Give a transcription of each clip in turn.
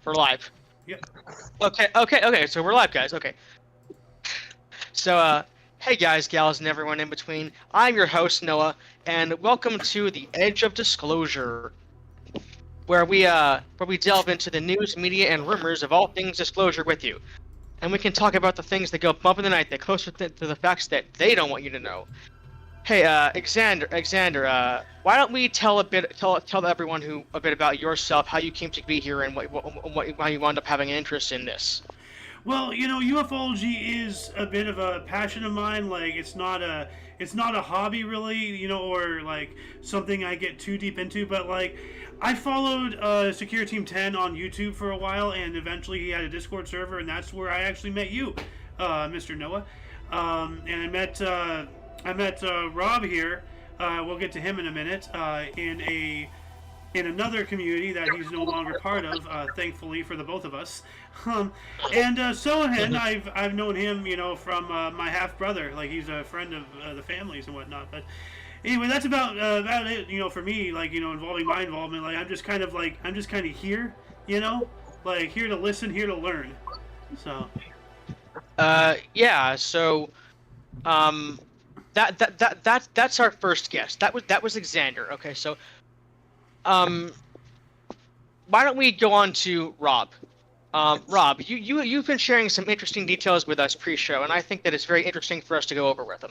We're live. Yep. Okay. So we're live, guys. Okay. So, hey guys, gals, and everyone in between. I'm your host, Noah, and welcome to the Edge of Disclosure, where we delve into the news, media, and rumors of all things disclosure with you, and we can talk about the things that go bump in the night, that closer to the facts that they don't want you to know. Hey, Xander, why don't we tell everyone a bit about yourself, how you came to be here, and why you wound up having an interest in this. Well, ufology is a bit of a passion of mine. Like, it's not a hobby really, or like something I get too deep into. But like, I followed Secure Team 10 on YouTube for a while, and eventually he had a Discord server, and that's where I actually met you, Mr. Noah. And I met Rob here. We'll get to him in a minute. In another community that he's no longer part of, thankfully for the both of us. And Sohan, I've known him, from my half brother. Like, he's a friend of the family's and whatnot. But anyway, that's about it. For me, like, involving my involvement. Like, I'm just kind of here, like here to listen, here to learn. So. Yeah. So, that's our first guest. That was Xander. Okay, so. Why don't we go on to Rob? Rob, you've been sharing some interesting details with us pre-show, and I think that it's very interesting for us to go over with them,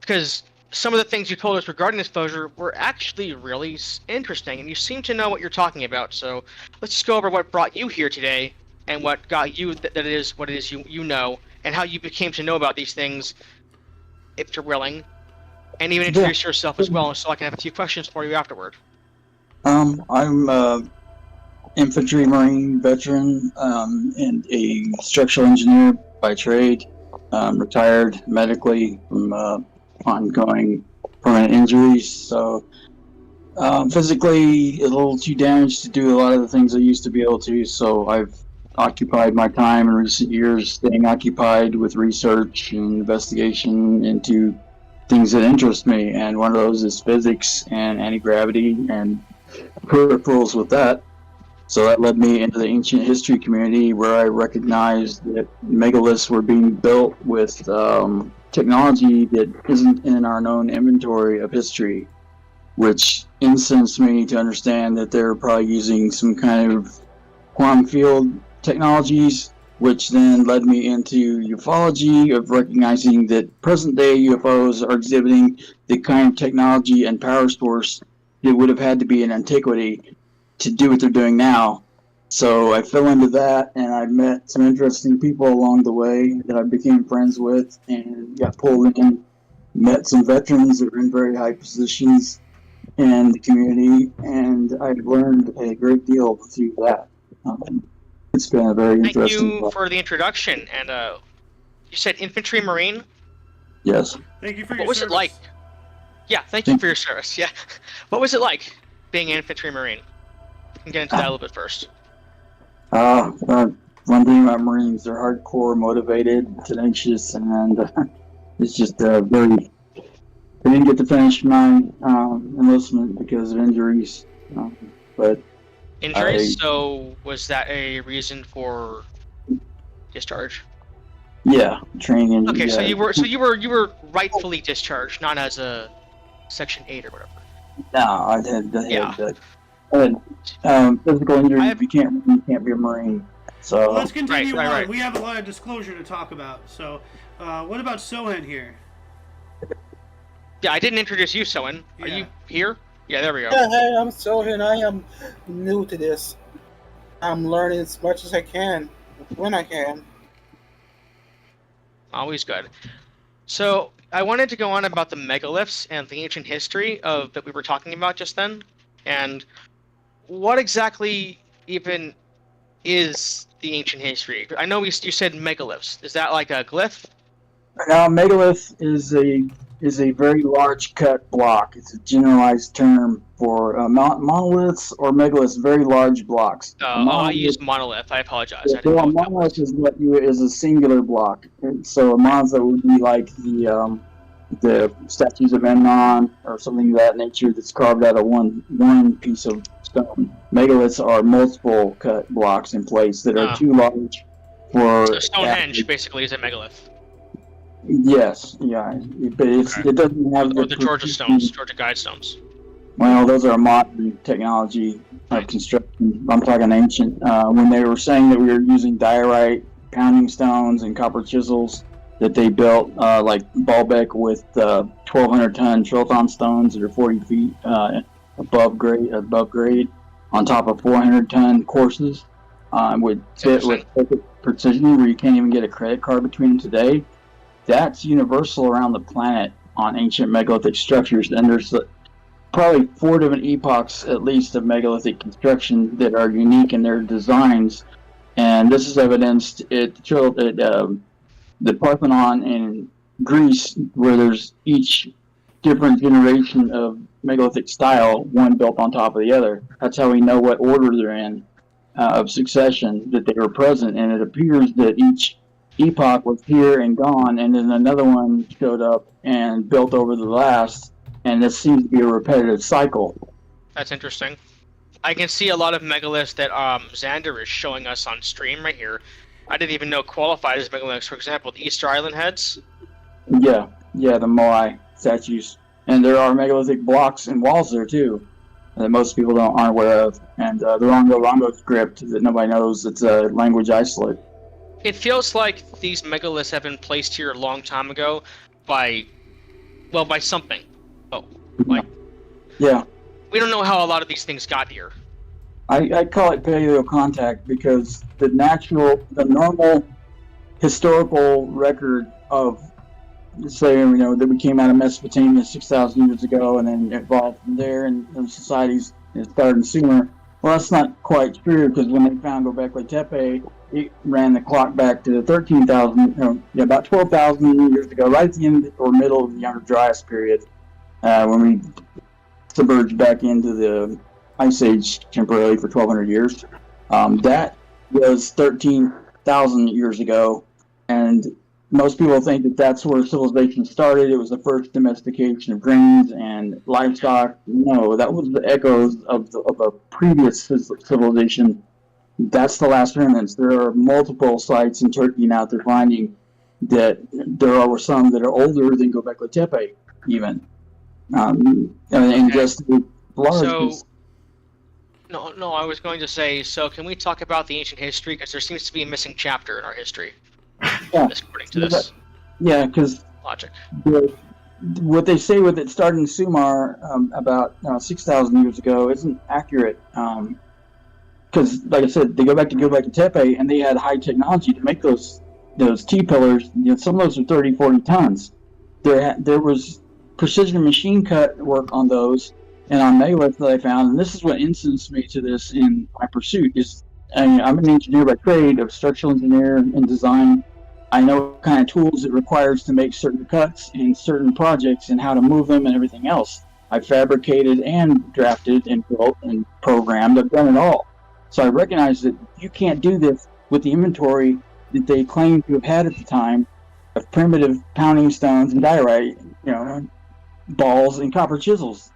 because some of the things you told us regarding disclosure were actually really interesting, and you seem to know what you're talking about. So let's just go over what brought you here today, and what got you what it is you know, and how you became to know about these things, if you're willing, and even introduce yourself as well, so I can have a few questions for you afterward. I'm a infantry marine veteran and a structural engineer by trade. Retired medically from ongoing permanent injuries, so physically a little too damaged to do a lot of the things I used to be able to. So I've occupied my time in recent years staying occupied with research and investigation into things that interest me, and one of those is physics and anti-gravity and peripherals with that. So that led me into the ancient history community, where I recognized that megaliths were being built with technology that isn't in our known inventory of history, which incensed me to understand that they're probably using some kind of quantum field technologies, which then led me into ufology, of recognizing that present day UFOs are exhibiting the kind of technology and power source that would have had to be in antiquity to do what they're doing now. So I fell into that, and I met some interesting people along the way that I became friends with, and got pulled in, met some veterans that were in very high positions in the community, and I've learned a great deal through that. It's been a very interesting. Thank you for the introduction, and you said infantry marine? Yes. Thank you for your service. What was it like? Yeah, thank you for your service. Yeah. What was it like being an infantry marine? We can get into that a little bit first. One thing about Marines, they're hardcore, motivated, tenacious, and it's just very. I didn't get to finish my enlistment because of injuries, but. Injuries? So was that a reason for discharge? Yeah, training injury. Okay, so you were rightfully discharged, not as a Section 8 or whatever. No, I had physical injuries. You can't be a Marine. So well, let's continue on. Right. We have a lot of disclosure to talk about. So, what about Sohan here? Yeah, I didn't introduce you, Sohan. Are you here? Yeah, there we go. Yeah, hey, I'm Sohan. I am new to this. I'm learning as much as I can, when I can. Always good. So I wanted to go on about the megaliths and the ancient history that we were talking about just then, and what exactly even is the ancient history? I know you said megaliths. Is that like a glyph? Now, megalith is a very large cut block. It's a generalized term for monoliths or megaliths, very large blocks. I used monolith. I apologize. I didn't Well, know a what that monolith was. is a singular block. And so a monolith would be like the the statues of Memnon or something of that nature that's carved out of one piece of stone. Megaliths are multiple cut blocks in place that are too large for. So Stonehenge basically is a megalith. Yes, yeah, but it doesn't have or the Georgia stones, Georgia guide stones. Well, those are modern technology of construction. I'm talking ancient. When they were saying that we were using diorite, pounding stones, and copper chisels that they built, like Baalbek with 1,200-ton Trilthon stones that are 40 feet above grade, on top of 400-ton courses, would fit with perfect precision where you can't even get a credit card between them today. That's universal around the planet on ancient megalithic structures, and there's probably 4 different epochs at least of megalithic construction that are unique in their designs, and this is evidenced at the Parthenon in Greece, where there's each different generation of megalithic style, one built on top of the other. That's how we know what order they're in of succession, that they were present, and it appears that each epoch was here and gone, and then another one showed up and built over the last, and this seems to be a repetitive cycle. That's interesting. I can see a lot of megaliths that Xander is showing us on stream right here. I didn't even know qualified as megaliths. For example, the Easter Island heads. Yeah, the Moai statues, and there are megalithic blocks and walls there too that most people aren't aware of, and the Rongo script that nobody knows. It's a language isolate. It feels like these megaliths have been placed here a long time ago by something. Yeah. We don't know how a lot of these things got here. I call it paleo contact because the normal historical record of, say, that we came out of Mesopotamia 6,000 years ago and then evolved from there, and those societies started in Sumer. Well, that's not quite true, because when they found Göbekli Tepe, it ran the clock back to 13,000, about 12,000 years ago, right at the end or middle of the Younger Dryas period, when we submerged back into the Ice Age temporarily for 1,200 years. That was 13,000 years ago, and most people think that that's where civilization started. It was the first domestication of grains and livestock. No, that was the echoes of a previous civilization. That's the last remnants. There are multiple sites in Turkey now they're finding that there are some that are older than Göbekli Tepe, even. And just large. No, I was going to say, so can we talk about the ancient history? Because there seems to be a missing chapter in our history. Yeah. According to this. Yeah, because logic. What they say with it starting in Sumer about 6,000 years ago isn't accurate. Because, like I said, they go back to Göbekli Tepe, and they had high technology to make those T-pillars. Some of those are 30, 40 tons. There was precision machine cut work on those and on megaliths that I found, and this is what influenced me to this in my pursuit. I'm an engineer by trade, a structural engineer and design. I know what kind of tools it requires to make certain cuts in certain projects and how to move them and everything else. I fabricated and drafted and built and programmed. I've done it all. So I recognize that you can't do this with the inventory that they claim to have had at the time of primitive pounding stones and diorite, balls and copper chisels.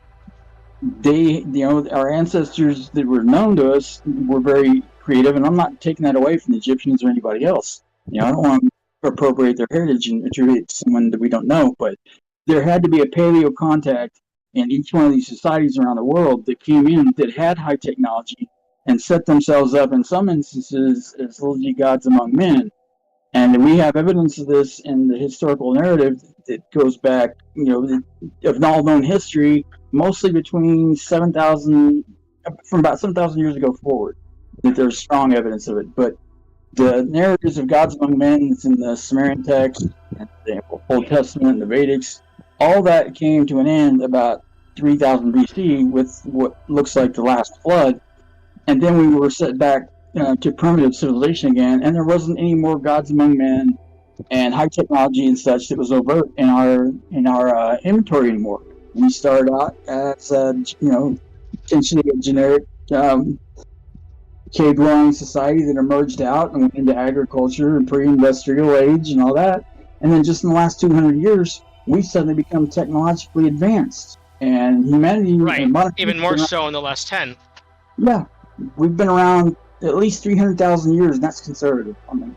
Our ancestors that were known to us were very creative, and I'm not taking that away from the Egyptians or anybody else. I don't want to appropriate their heritage and attribute it to someone that we don't know, but there had to be a paleo contact in each one of these societies around the world that came in that had high technology and set themselves up in some instances as little g gods among men. And we have evidence of this in the historical narrative that goes back, of all known history, mostly between from about 7,000 years ago forward, that there's strong evidence of it. But the narratives of gods among men that's in the Sumerian text, and the Old Testament, and the Vedics, all that came to an end about 3000 BC with what looks like the last flood. And then we were set back to primitive civilization again, and there wasn't any more gods among men and high technology and such that was overt in our inventory anymore. We started out as essentially a generic cave-dwelling society that emerged out and went into agriculture and pre-industrial age and all that. And then just in the last 200 years, we suddenly become technologically advanced, and humanity, Right. and modern Even more so in the last 10. Yeah, we've been around at least 300,000 years, and that's conservative. I mean,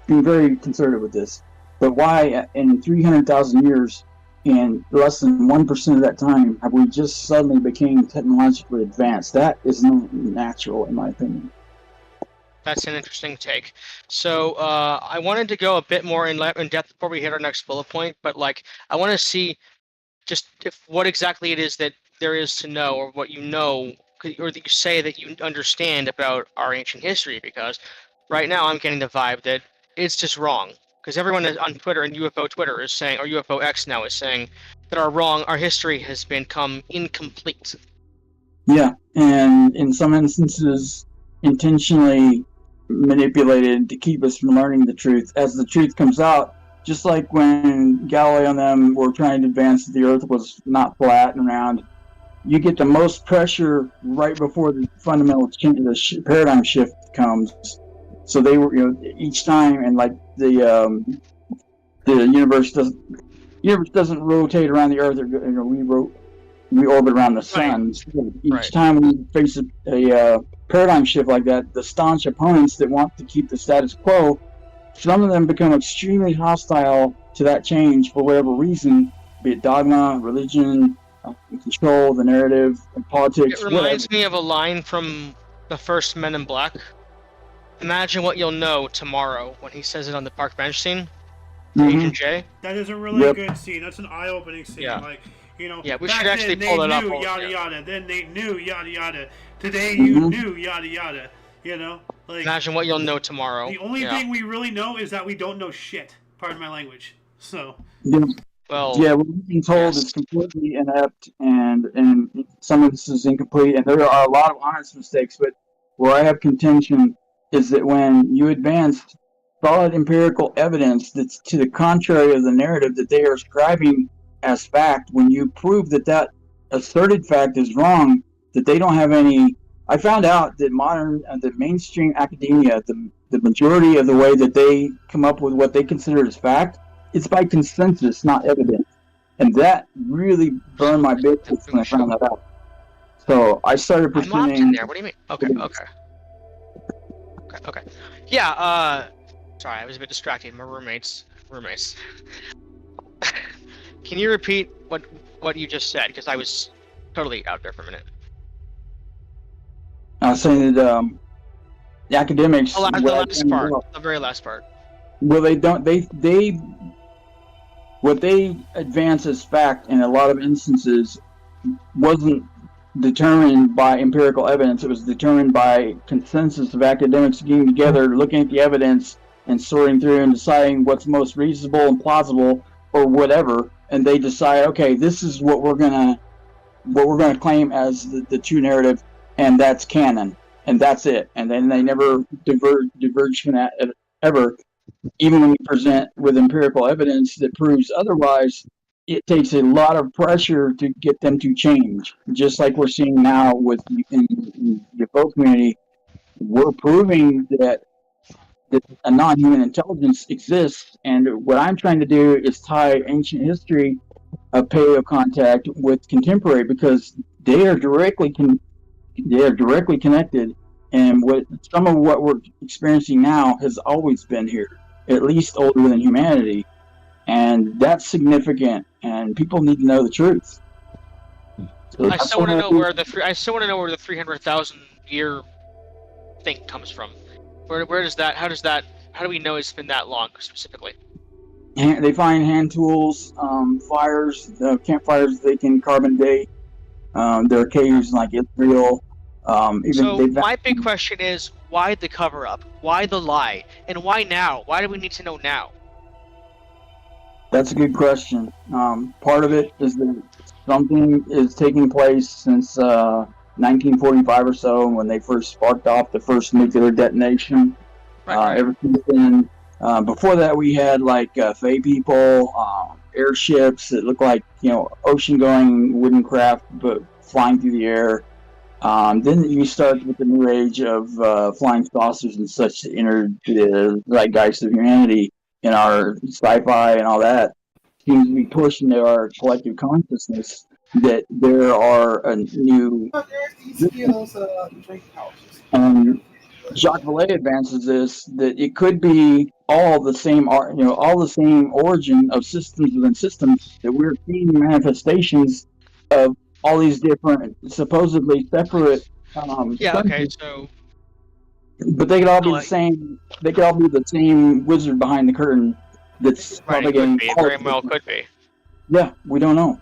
being very conservative with this. But why, in 300,000 years, in less than 1% of that time, have we just suddenly became technologically advanced? That is not natural, in my opinion. That's an interesting take. So I wanted to go a bit more in depth before we hit our next bullet point, but like I want to see just what exactly it is that there is to know, or what you know, or that you say that you understand about our ancient history. Because right now I'm getting the vibe that it's just wrong. Because everyone on Twitter and UFO Twitter is saying, or UFO X now is saying, that our history has become incomplete. Yeah, and in some instances, intentionally manipulated to keep us from learning the truth. As the truth comes out, just like when Galileo and them were trying to advance that the Earth was not flat and round, you get the most pressure right before the fundamental change, the paradigm shift comes. So they were, each time, and like the universe doesn't rotate around the Earth. We orbit around the sun. Right. So each Right. time we face a paradigm shift like that, the staunch opponents that want to keep the status quo, some of them become extremely hostile to that change for whatever reason, be it dogma, religion, control, the narrative, and politics. It reminds me of a line from the first Men in Black. Imagine what you'll know tomorrow, when he says it on the park bench scene. Agent J. That is a really good scene. That's an eye-opening scene. Yeah. Like, Yeah, we back should actually then pull they it up. knew yada Yeah. yada. Then they knew yada yada. Today you knew yada yada. Like Imagine what you'll know tomorrow. the only thing we really know is that we don't know shit. Pardon my language. So. Well. Yeah, what we're being told is completely inept and in some instances incomplete, and there are a lot of honest mistakes. But where I have contention is that when you advance solid empirical evidence that's to the contrary of the narrative that they are ascribing as fact, when you prove that that asserted fact is wrong, that they don't have any. I found out that the mainstream academia, the majority of the way that they come up with what they consider as fact, it's by consensus, not evidence. And that really burned my biscuits when I found that out. So I started I'm locked in pursuing. there. What do you mean? Okay. Yeah. Sorry, I was a bit distracted. My roommates. Can you repeat what you just said? Because I was totally out there for a minute. I was saying that the academics. The very last part. Well, they don't. What they advance as fact in a lot of instances wasn't determined by empirical evidence. It was determined by consensus of academics getting together, looking at the evidence, and sorting through and deciding what's most reasonable and plausible, or whatever. And they decide, okay, this is what we're gonna claim as the true narrative, and that's canon, and that's it. And then they never diverge from that ever. Even when we present with empirical evidence that proves otherwise, it takes a lot of pressure to get them to change. Just like we're seeing now in the UFO community, we're proving that a non-human intelligence exists. And what I'm trying to do is tie ancient history of paleo contact with contemporary, because they are directly connected. And some of what we're experiencing now has always been here, at least older than humanity, and that's significant. And people need to know the truth. So I still want to know where the 300,000 year thing comes from. Where does that? How do we know it's been that long specifically? They find hand tools, fires, campfires they can carbon date. There are caves like Israel. My big question is, why the cover up? Why the lie? And why now? Why do we need to know now? That's a good question. Part of it is that something is taking place since 1945 or so, when they first sparked off the first nuclear detonation. Right. Ever since then, before that, we had like Fey people, airships that look like ocean-going wooden craft, but flying through the air. Then you start with the new age of flying saucers and such that entered the zeitgeist of humanity in our sci-fi and all that. seems to be pushed into our collective consciousness that there are a new But there's these skills, drink pouches. and Jacques Vallée advances this that it could be all the same art, all the same origin of systems within systems, that we're seeing manifestations of all these different supposedly separate Yeah. Okay. senses, So. but they could all be the Like, same. They could all be the same wizard behind the curtain that's right. It could propagating be. It all very of well this. could be. Yeah, we don't know,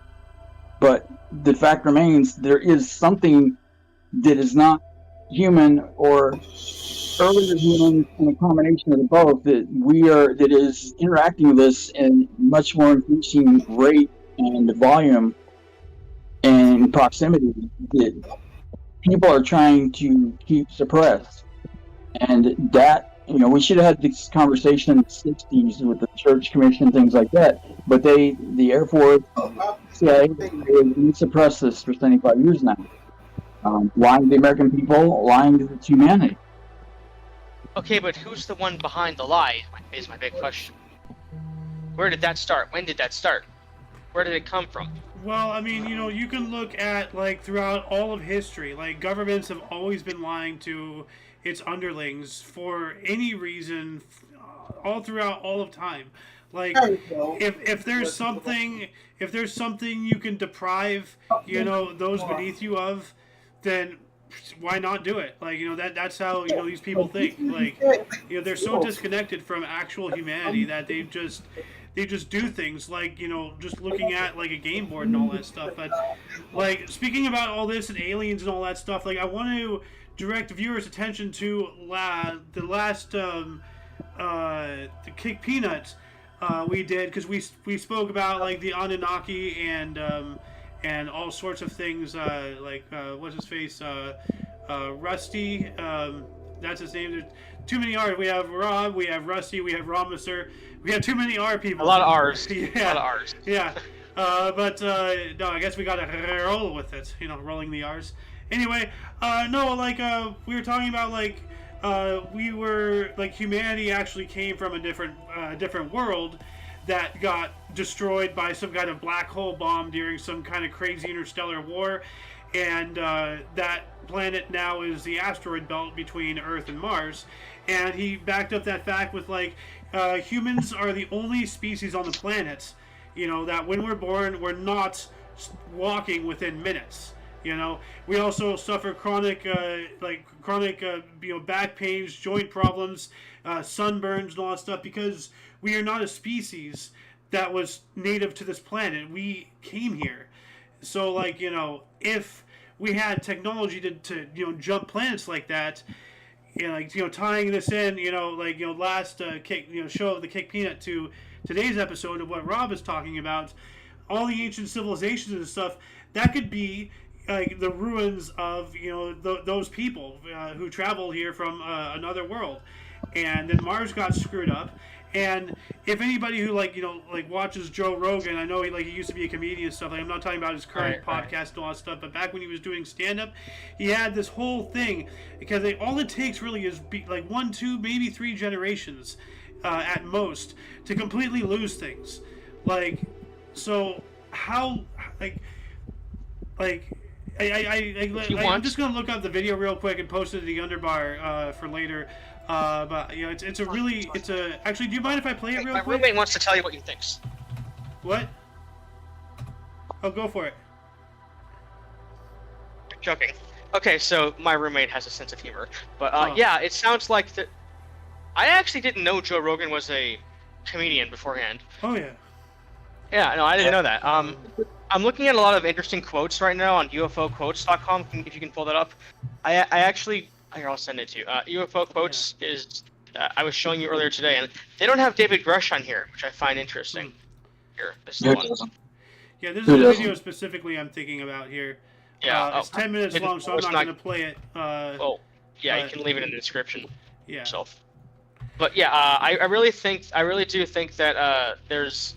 but the fact remains there is something that is not human or earlier humans, in a combination of the both, that is interacting with us in much more increasing rate and volume and proximity that people are trying to keep suppressed. And that, we should have had this conversation in the 60s with the Church Commission, things like that. But the Air Force, CIA, they suppressed this for 75 years now. Lying to the American people, lying to humanity. Okay, but who's the one behind the lie? Is my big question. Where did that start? When did that start? Where did it come from? Well, I mean, you can look at, like, throughout all of history, like, governments have always been lying to its underlings for any reason, all throughout all of time. Like, if there's something you can deprive, those beneath you of, then why not do it? Like, that's how, these people think. Like, they're so disconnected from actual humanity that they just do things like, just looking at, like, a game board and all that stuff. But, like, speaking about all this and aliens and all that stuff, like, I want to direct viewers' attention to the last the Kick Peanuts we did, because we spoke about, like, the Anunnaki and all sorts of things, like, what's his face, Rusty, that's his name. There's too many R's. We have Rob, we have Rusty, we have Romister. We have too many R people. A lot of R's. Yeah. A lot of R's. Yeah. But no, I guess we gotta roll with it. Rolling the R's. Anyway, no, like, we were talking about, like, humanity actually came from a different world that got destroyed by some kind of black hole bomb during some kind of crazy interstellar war, and that planet now is the asteroid belt between Earth and Mars. And he backed up that fact with, like, humans are the only species on the planet, that when we're born, we're not walking within minutes. We also suffer chronic back pains, joint problems, sunburns, and all that stuff, because we are not a species that was native to this planet. We came here. So, like, if we had technology to jump planets like that, tying this in, last show of the Kick Peanut to today's episode of what Rob is talking about, all the ancient civilizations and stuff, that could be like the ruins of those people who traveled here from another world, and then Mars got screwed up. And if anybody who watches Joe Rogan, I know he used to be a comedian and stuff. Like, I'm not talking about his current podcast and all that stuff, but back when he was doing stand up, he had this whole thing, because all it takes really is 1, 2, maybe 3 generations at most to completely lose things. So how I'm just gonna look up the video real quick and post it in the underbar for later. But actually, do you mind if I play it real quick? My roommate wants to tell you what he thinks. What? Oh, go for it. Joking. Okay, so my roommate has a sense of humor, but yeah, it sounds like that. I actually didn't know Joe Rogan was a comedian beforehand. Oh yeah. Yeah, no, I didn't know that. I'm looking at a lot of interesting quotes right now on UFOquotes.com. If you can pull that up, I actually. Here, I'll send it to you. UFO Quotes is, I was showing you earlier today, and they don't have David Grush on here, which I find interesting. Here, this is the one. Yeah, this is a video specifically I'm thinking about here. Yeah, it's 10 minutes long, so I'm not going to play it. You can leave it in the description yourself. But yeah, I really do think that there's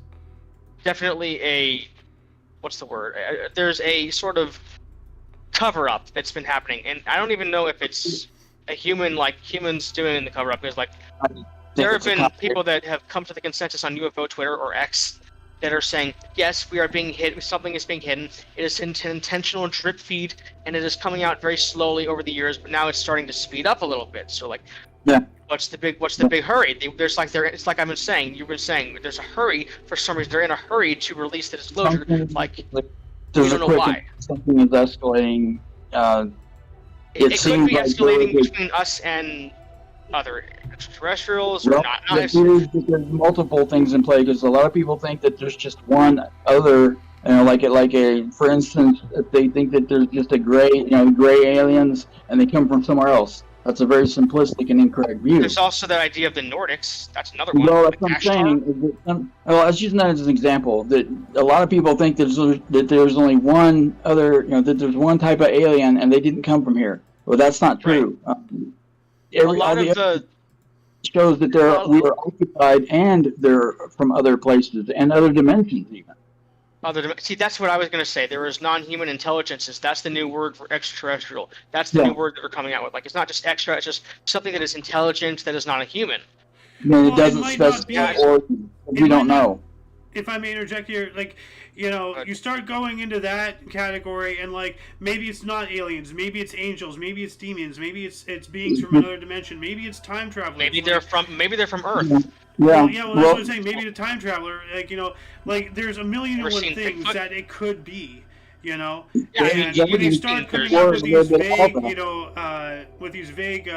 definitely a, what's the word? There's a sort of cover-up that's been happening, and I don't even know if it's a humans doing the cover-up, because there have been people that have come to the consensus on UFO Twitter or X that are saying, yes, we are being hit, something is being hidden. It is an intentional drip feed, and it is coming out very slowly over the years, but now it's starting to speed up a little bit. So like, Yeah. what's the big hurry? There's like it's like I've been saying, you've been saying, there's a hurry for some reason. They're in a hurry to release the disclosure. Like, there's we don't know why. Something is escalating. It could seems be like escalating there was between us and other extraterrestrials, or well, not. there's multiple things in play because a lot of people think that there's just one other, for instance, if they think that there's just a gray aliens and they come from somewhere else. That's a very simplistic and incorrect view. There's also the idea of the Nordics. That's another one. Well, that's what I'm saying. Well, I was using that as an example. That a lot of people think that there's only one other, that there's one type of alien and they didn't come from here. Well, that's not true. Right. A lot of the shows that we are occupied and they're from other places and other dimensions even. See, that's what I was going to say. There is non-human intelligences. That's the new word for extraterrestrial. That's the new word that we're coming out with. Like, it's not just extra, it's just something that is intelligent that is not a human. No, it doesn't specify origin. We don't know. If I may interject here, you start going into that category, and maybe it's not aliens, maybe it's angels, maybe it's demons, maybe it's beings from another dimension, maybe it's time travelers. Maybe they're from Earth. Well, that's what I'm saying. Maybe the time traveler, there's a million and one things Bigfoot? that it could be, Yeah, and when you start coming up with these vague,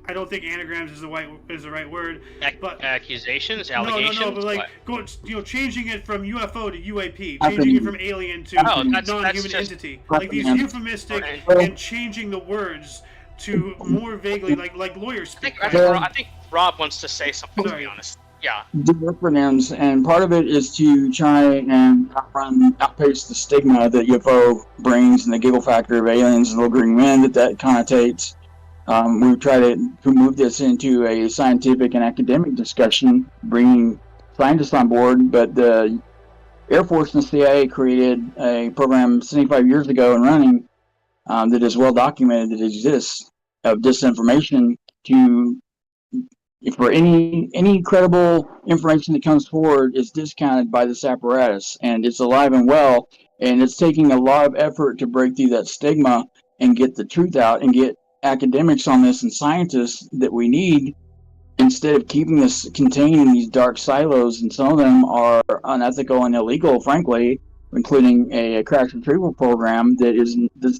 I don't think anagrams is the right word, but accusations, allegations. No, but changing it from UFO to UAP, changing it from alien to non-human entity, these euphemistic and changing the words to more vaguely, like lawyers speak. I think Rob wants to say something. To be honest, yeah. The acronyms, and part of it is to try and outpace the stigma that UFO brings and the giggle factor of aliens and little green men that connotates. We try to move this into a scientific and academic discussion, bringing scientists on board, but the Air Force and CIA created a program 75 years ago and running that is well documented that exists of disinformation for any credible information that comes forward is discounted by this apparatus, and it's alive and well, and it's taking a lot of effort to break through that stigma and get the truth out and get academics on this and scientists that we need, instead of keeping this contained in these dark silos, and some of them are unethical and illegal, frankly, including a crash retrieval program that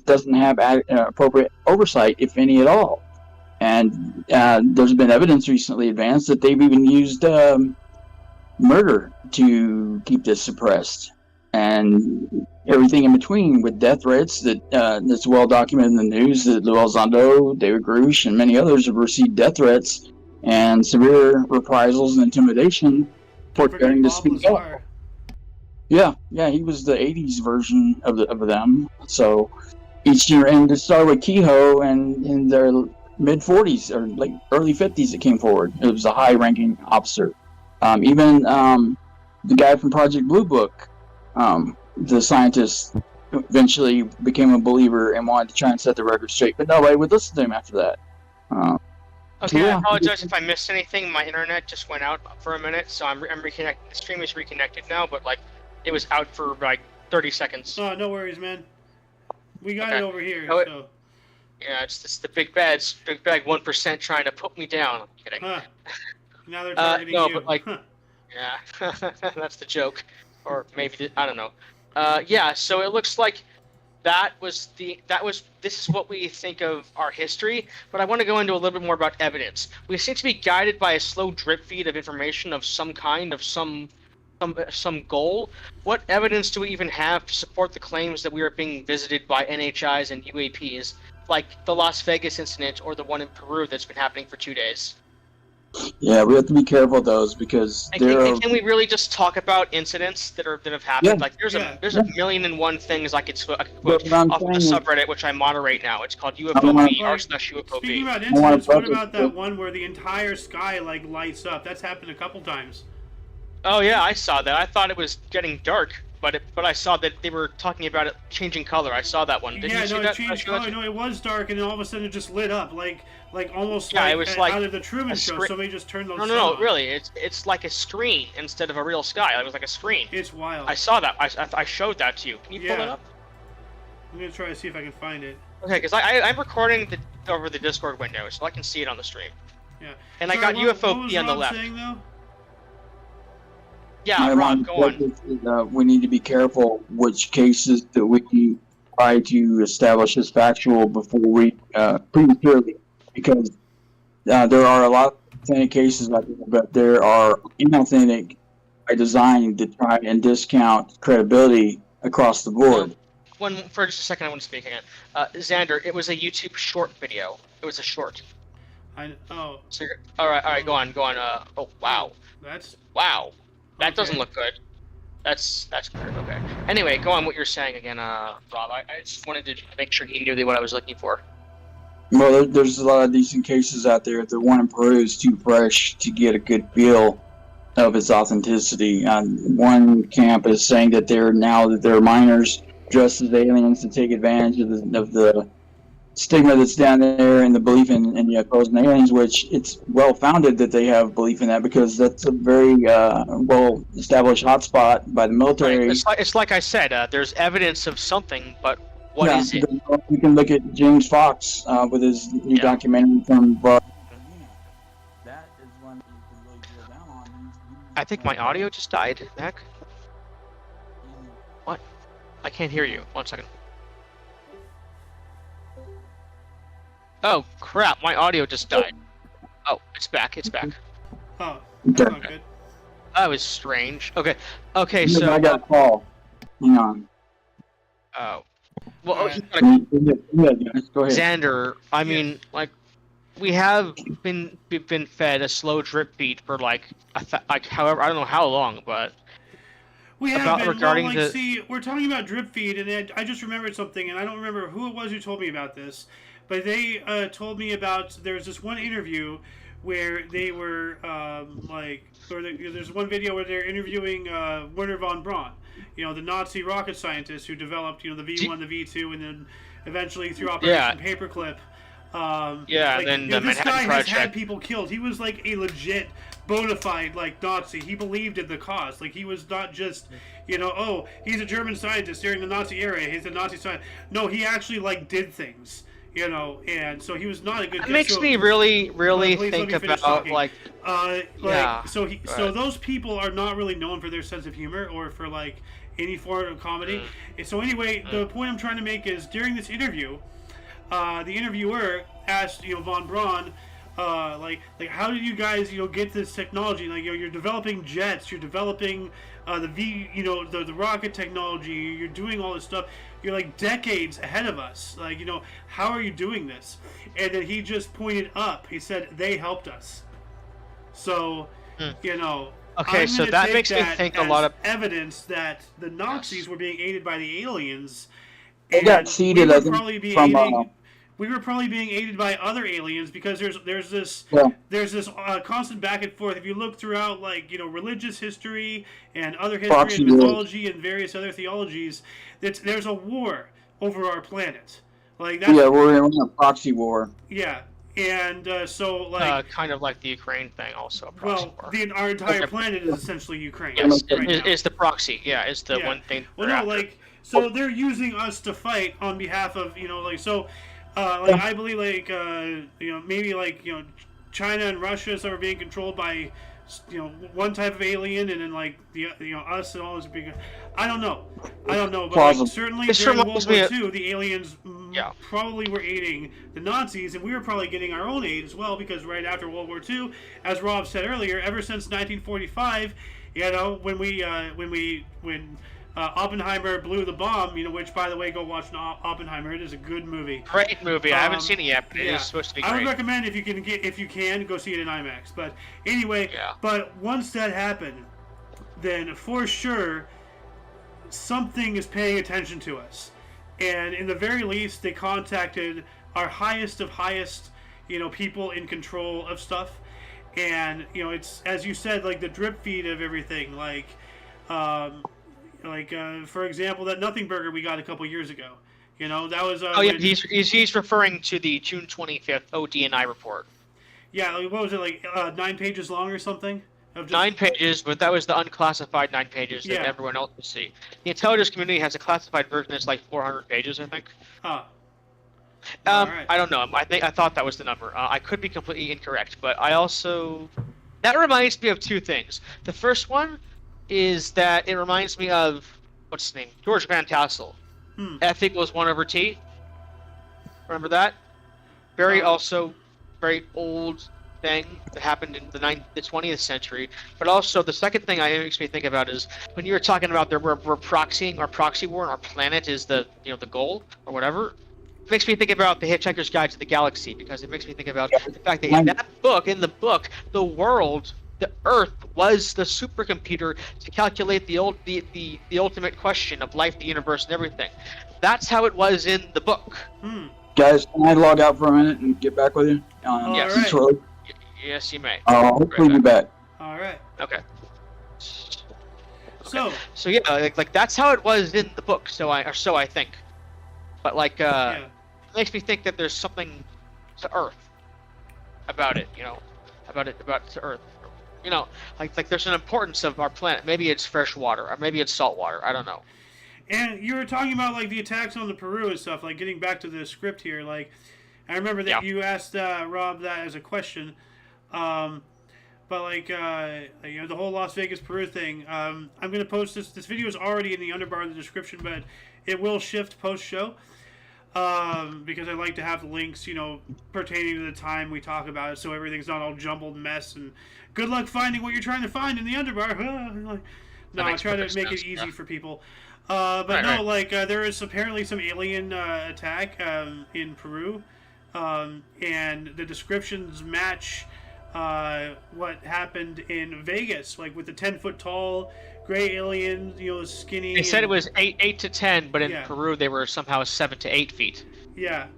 doesn't have appropriate oversight, if any at all. And there's been evidence recently advanced that they've even used murder to keep this suppressed, and everything in between, with death threats that's well documented in the news that Elizondo, David Grush, and many others have received death threats and severe reprisals and intimidation for daring to speak up. Yeah, he was the '80s version of them. So each year, and it started with Kehoe, and in their mid 40s or early 50s, it came forward. It was a high-ranking officer. Even the guy from Project Blue Book, the scientist, eventually became a believer and wanted to try and set the record straight, but nobody would listen to him after that. Okay, I apologize if I missed anything. My internet just went out for a minute, so I'm reconnected. The stream is reconnected now, but it was out for 30 seconds. Oh, no worries, man. We got it over here. So. Yeah, it's the big bad 1% trying to put me down. I'm kidding. Now they're targeting you. But yeah, that's the joke, or maybe I don't know. Yeah, so it looks like this is what we think of our history, but I want to go into a little bit more about evidence. We seem to be guided by a slow drip feed of information of some kind, of some goal. What evidence do we even have to support the claims that we are being visited by NHIs and UAPs, like the Las Vegas incident or the one in Peru that's been happening for 2 days? Yeah, we have to be careful of those because can we really just talk about incidents that have happened? Yeah. There's a million and one things I could quote off the subreddit, which I moderate now. It's called UFOB r/UFOB. Speaking about incidents, what about that one where the entire sky lights up? That's happened a couple times. Oh yeah, I saw that. I thought it was getting dark but I saw that they were talking about it changing color. I saw that one. Didn't Yeah, you see no, it that? changed color. No, it was dark, and then all of a sudden it just lit up, like almost Yeah, like it was like out of the Truman a Show. screen. Somebody just turned those. No, really, it's like a screen instead of a real sky. It was like a screen. It's wild. I saw that. I showed that to you. Can you pull it Yeah. up? I'm gonna try to see if I can find it. Okay, because I'm recording over the Discord window, so I can see it on the stream. Yeah. And Sorry, I got what UFO was B on the Rob left. saying, though? Yeah, My Rob, go on. is, we need to be careful which cases that we try to establish as factual before we prematurely, because there are a lot of authentic cases out there, but there are inauthentic by design to try and discount credibility across the board. For just a second, I want to speak again. Xander, it was a YouTube short video. It was a short. Oh, So all right, go on. Oh wow, that's wow, that Okay. doesn't look good. That's good. Okay. Anyway, go on. What you're saying again, Rob. I just wanted to make sure he knew what I was looking for. Well, there's a lot of decent cases out there. The one in Peru is too fresh to get a good feel of its authenticity. One camp is saying that there are minors dressed as aliens to take advantage of the stigma that's down there and the belief in UFOs and aliens, which it's well founded that they have belief in that, because that's a very well established hotspot by the military. Right. It's like I said. There's evidence of something, but what is it? You can look at James Fox with his new documentary from. That is one you can really drill down on. I think my audio just died. Heck. What? I can't hear you. 1 second. Oh crap! My audio just died. Oh, it's back. It's back. oh, that's not good. That was strange. Okay. Yeah, So. I got a call. Hang on. Oh. Well, Alright. Go ahead. Xander, I mean, like, we have been fed a slow drip feed for however, I don't know how long, but We have About been. regarding Well, like, the- see, we're talking about drip feed, and I just remembered something, and I don't remember who it was who told me about this, but they told me about there's this one interview where they were there's one video where they're interviewing Werner von Braun, the Nazi rocket scientist who developed the V1, the V2, and then eventually through Operation Paperclip. then the this Manhattan guy has Project. had people killed. He was like a legit bona fide Nazi. He believed in the cause. Like, he was not just he's a German scientist during the Nazi era. He's a Nazi scientist. No, he actually did things. And so he was not a good guy. It makes me really Please think let me finish about talking. yeah. So those people are not really known for their sense of humor or for any form of comedy. And so anyway, the point I'm trying to make is during this interview, the interviewer asked von Braun, how did you guys get this technology? You're developing jets, you're developing the rocket technology, you're doing all this stuff. You're decades ahead of us. How are you doing this? And then he just pointed up. He said they helped us. So, Okay, I'm so gonna that take makes me that think a as lot of evidence that the Nazis were being aided by the aliens. They got and seeded, we I were think, probably being from, aided. We were probably being aided by other aliens because there's this constant back and forth. If you look throughout religious history and other history Proxy and wars. mythology and various other theologies, there's a war over our planet. That's, we're in a proxy war. yeah. And so kind of like the Ukraine thing, also. A proxy war. our entire planet is essentially Ukraine. Yes, right now. it's the proxy. Yeah, it's the one thing. Well, no, so they're using us to fight on behalf of I believe maybe China and Russia are being controlled by one type of alien, and then the us and all this being. I don't know, but certainly This during reminds World War me II, the aliens probably were aiding the Nazis, and we were probably getting our own aid as well, because right after World War II, as Rob said earlier, ever since 1945, when Oppenheimer blew the bomb, which, by the way, go watch Oppenheimer. It is a good movie. Great movie. I haven't seen it yet, but it is supposed to be great. I would recommend if you can go see it in IMAX. But anyway, but once that happened, then for sure something is paying attention to us, and in the very least, they contacted our highest of highest, people in control of stuff, and it's, as you said, the drip feed of everything, for example, that Nothing Burger we got a couple years ago. You know, that was. Oh yeah, he's referring to the June 25th OD&I report. Yeah, like, what was it, like 9 pages long or something? Of just... 9 pages, but that was the unclassified 9 pages that everyone else could see. The intelligence community has a classified version that's like 400 pages, I think. Right. I don't know. I thought that was the number. I could be completely incorrect, but I also... That reminds me of 2 things. The first one is that it reminds me of, what's his name? George Van Tassel. F equals 1 over T. Remember that? Very old thing that happened in the 20th century. But also, the second thing it makes me think about is when you were talking about we're proxying our proxy war and our planet is the goal or whatever. It makes me think about the Hitchhiker's Guide to the Galaxy, because it makes me think about the fact that in the book, the world, the Earth, was the supercomputer to calculate the ultimate question of life, the universe, and everything. That's how it was in the book. Guys, can I log out for a minute and get back with you? Yes. Shortly? Yes, you may. I'll hopefully be back. All right. Okay. So yeah, like that's how it was in the book. So I think, but it makes me think that there's something to Earth about it. About to Earth. Like there's an importance of our planet. Maybe it's fresh water, or maybe it's salt water. I don't know. And you were talking about like the attacks on the Peru and stuff. Like getting back to the script here, like I remember that you asked Rob that as a question. But the whole Las Vegas Peru thing. I'm gonna post this. This video is already in the underbar of the description, but it will shift post show. Because I like to have the links, pertaining to the time we talk about it, so everything's not all jumbled mess. And good luck finding what you're trying to find in the underbar. No, I try to make it easy for people. There is apparently some alien attack in Peru, and the descriptions match what happened in Vegas, like with the 10-foot tall gray alien, skinny. They said it was 8 to 10, but in Peru they were somehow 7 to 8 feet. Yeah.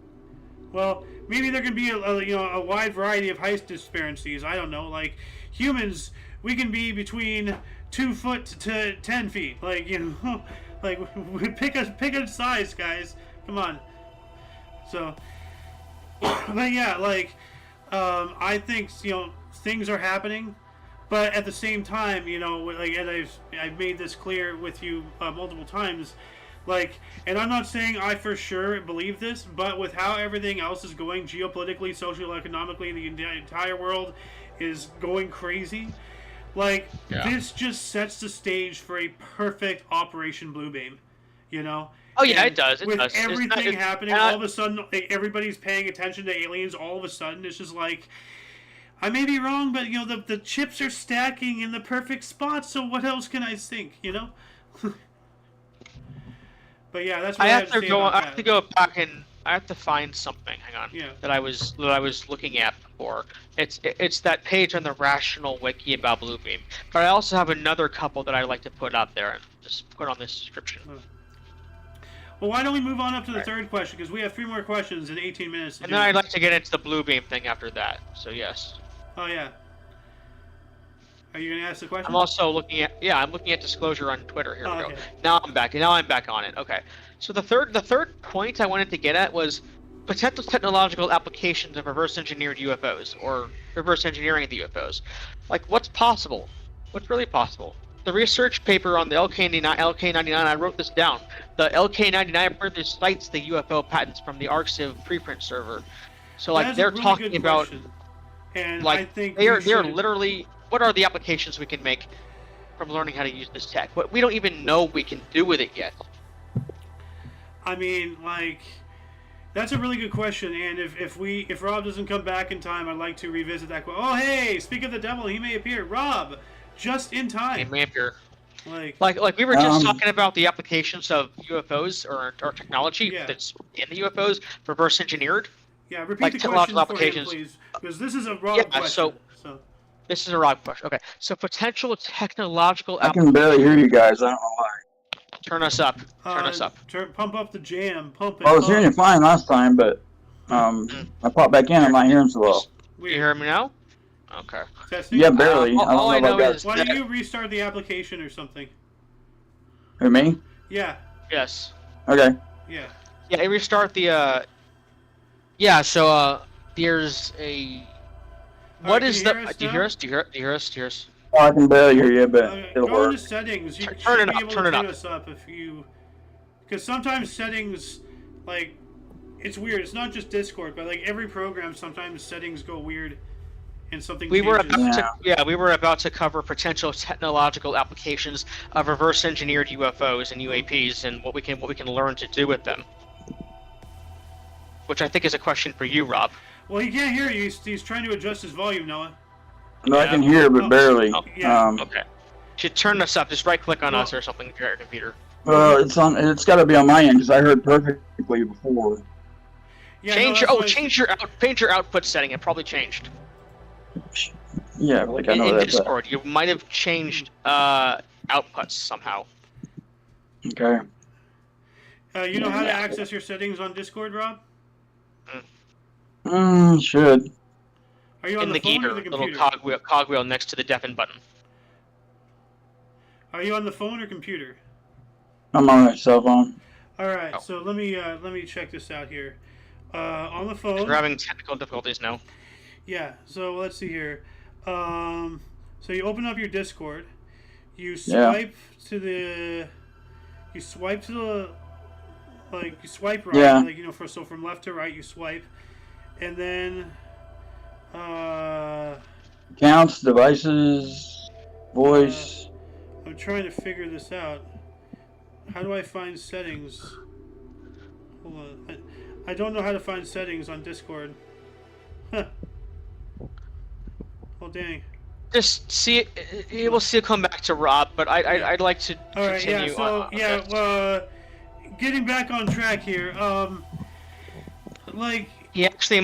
Well, maybe there can be a wide variety of height disparities. I don't know. Like humans, we can be between 2 foot to 10 feet. Like like pick a size, guys. Come on. So, but yeah, I think things are happening. But at the same time, and I've made this clear with you multiple times, and I'm not saying I for sure believe this, but with how everything else is going geopolitically, socioeconomically, the entire world is going crazy. This just sets the stage for a perfect Operation Bluebeam, Oh yeah, it does. With everything happening, all of a sudden, everybody's paying attention to aliens. All of a sudden, it's just like, I may be wrong, but the chips are stacking in the perfect spot. So what else can I think? But yeah, that's what I have to say about that. I have to go back and I have to find something. Hang on. Yeah. That I was looking at before. It's that page on the Rational Wiki about Bluebeam. But I also have another couple that I like to put out there and just put on this description. Well, why don't we move on up to the third question, because we have 3 more questions in 18 minutes. And then I'd like to get into the Bluebeam thing after that. So yes. Oh yeah. Are you gonna ask the question? I'm also looking at I'm looking at disclosure on Twitter. Here we go. Okay. Now I'm back on it. Okay. So the third point I wanted to get at was potential technological applications of reverse engineered UFOs or reverse engineering the UFOs. Like what's possible? What's really possible? The research paper on the LK99, I wrote this down. The LK99 further cites the UFO patents from the ArcSiv preprint server. So they're really talking about question. And I think they're literally, what are the applications we can make from learning how to use this tech? What we don't even know we can do with it yet. I mean, that's a really good question. And if Rob doesn't come back in time, I'd like to revisit that. Oh hey, speak of the devil, he may appear. Rob, just in time. He may appear. Like we were just talking about the applications of UFOs or technology that's in the UFOs, reverse engineered. Yeah, repeat the question for him, please, because this is a Rob question. So this is a Rob question. Okay, so potential technological. I can barely hear you guys. I don't know why. Turn us up. Turn us up. Pump up the jam. Pump it. I was hearing you fine last time, but I popped back in. I'm not hearing so well. You hear me now? Okay. Testing? Yeah, barely. All I know is why don't you restart the application or something? Who, me? Yeah. Yes. Okay. Yeah. Yeah, and restart the. Yeah. So there's a. What Alright, can is you the? hear us Do you now? hear us? Do you hear? Do you hear us? Do you hear us? Oh, I can barely hear you, but it'll Go work. into settings. You Turn should it be up, able turn to it turn up. us up if you. Because sometimes settings, like, it's weird. It's not just Discord, but like every program, sometimes settings go weird, and something We were changes. about Yeah. to. Yeah, we were about to cover potential technological applications of reverse engineered UFOs and UAPs and what we can learn to do with them. Which I think is a question for you, Rob. Well, he can't hear you. He's trying to adjust his volume, Noah. No, I Yeah. can hear, but Oh. barely. Oh, yeah. Okay. Should turn us up. Just right click on Well- us or something if you're at your computer. It's on. It's got to be on my end because I heard perfectly before. Yeah, Change no, your that's why change your output setting. It probably changed. Yeah, like I In, know in that. Discord, you might have changed outputs somehow. Okay. you know how to Yeah. access your settings on Discord, Rob? Should. Are you on In the phone gear, or the little computer? cogwheel next to the deafen button. Are you on the phone or computer? I'm on my cell phone. All right, Oh. so let me check this out here. On the phone. We're having technical difficulties now. Yeah. So let's see here. So you open up your Discord. You Yeah. swipe to the. You swipe to the. Like you swipe right. Yeah. Like from left to right you swipe, and then. Accounts, devices, voice. I'm trying to figure this out. How do I find settings? Hold on. I don't know how to find settings on Discord. Huh. Oh dang. Just see it. You will see it come back to Rob, but I'd like to All right. Yeah. continue. So on yeah. this. Getting back on track here. Like. You actually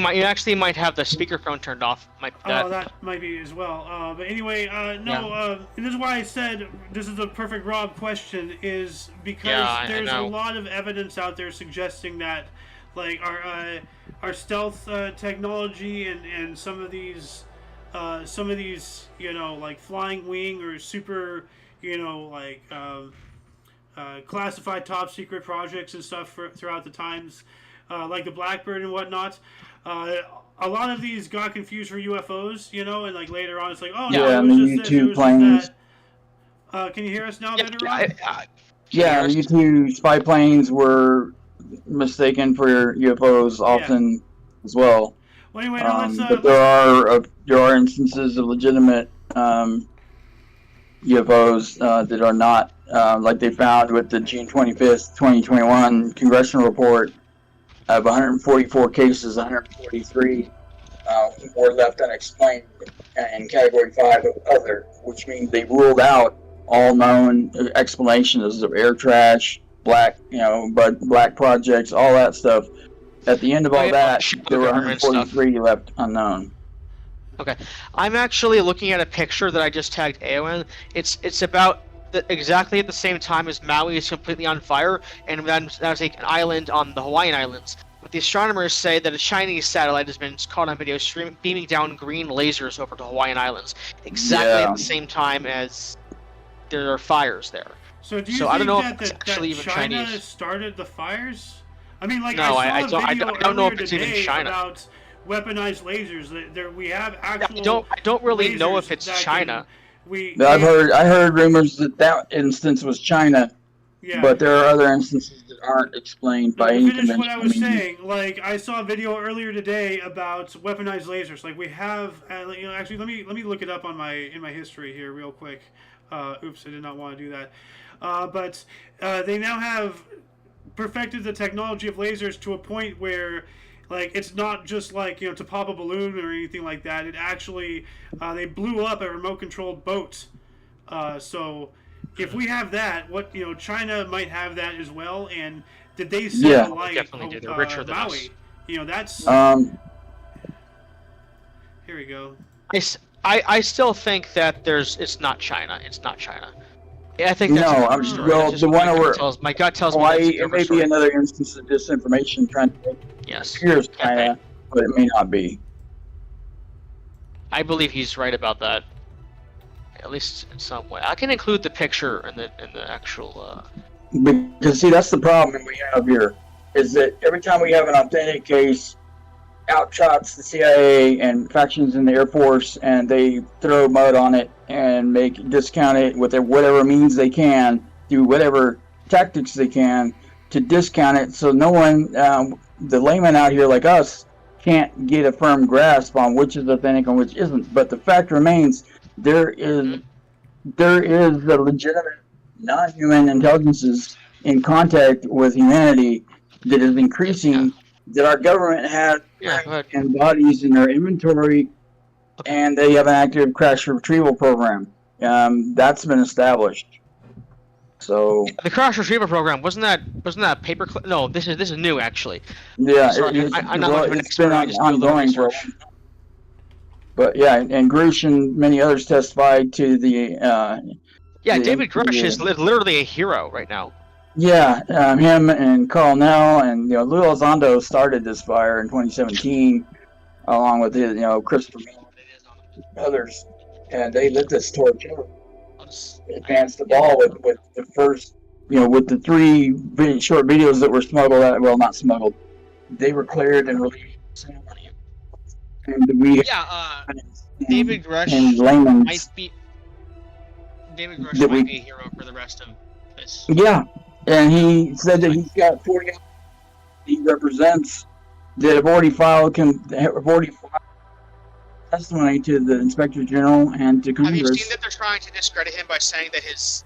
might have the speakerphone turned off. That might be as well. But anyway, no. And this is why I said this is a perfect Rob question, is because I there's a know. lot of evidence out there suggesting that, like our stealth technology and some of these, like flying wing or super, classified top secret projects and stuff throughout the times. Like the Blackbird and whatnot. A lot of these got confused for UFOs, and like later on it's like, oh no, Yeah, it and was the just this, U-2 it was planes. just that. Can you hear us now better, Rob? Yeah, the U-2 spy planes were mistaken for UFOs often as well. Well, anyway, now But there are instances of legitimate UFOs that are not, like they found with the June 25th, 2021 congressional report of 144 cases, 143 were left unexplained in Category 5 of other, which means they ruled out all known explanations of air trash, black projects, all that stuff. At the end of all that, there were 143 left unknown. Okay, I'm actually looking at a picture that I just tagged AON. It's about exactly at the same time as Maui is completely on fire, and that was an island on the Hawaiian Islands. But the astronomers say that a Chinese satellite has been caught on video beaming down green lasers over the Hawaiian Islands, exactly at the same time as there are fires there. So do you So think I don't know that, if it's that actually even China Chinese. started the fires? I mean, like No, I saw a video I don't know if earlier it's even today China. about weaponized lasers. There we have actual. I don't really know lasers if it's that China. I heard rumors that instance was China, Yeah. but there are other instances that aren't explained by any To finish what I conventional was means. saying, like I saw a video earlier today about weaponized lasers. Like we have, actually, let me look it up on in my history here real quick. Oops, I did not want to do that. But they now have perfected the technology of lasers to a point where, like, it's not just like to pop a balloon or anything like that. It actually they blew up a remote controlled boat. So if we have that, what China might have that as well. And did they set alight definitely do. They're richer than Maui? us. That's here we go. I still think that it's not China. It's not China. Yeah, I think that's No, a I'm story. well. That's just The what one over my gut tells me Hawaii, that's a it different may be story. another instance of disinformation trying to make it Yes. appear as China, but it may not be. I believe he's right about that. At least in some way. I can include the picture in the actual Because see, that's the problem we have here, is that every time we have an authentic case, outshots the CIA and factions in the Air Force, and they throw mud on it and discount it with whatever means they can, do whatever tactics they can to discount it, so no one, the layman out here like us, can't get a firm grasp on which is authentic and which isn't. But the fact remains, there is the legitimate non-human intelligences in contact with humanity that is increasing, that our government has and bodies in their inventory, and they have an active crash retrieval program. That's been established. So the crash retrieval program wasn't that paperclip? No, this is new actually. Yeah, I'm not much of an expert. Been ongoing for a while. But yeah, and Grush and many others testified to the. David Grush is literally a hero right now. Yeah, him and Carl Nell and Lou Elizondo started this fire in 2017, along with Christopher and others, and they lit this torch over. Advanced the ball with the first, with the 3 short videos that were smuggled out. Well, not smuggled. They were cleared and released. And David Grush and layman might be a hero for the rest of this. Yeah, and he said that he's got 40 he represents that have already filed testimony to the Inspector General and to Congress. Have you seen that they're trying to discredit him by saying that he's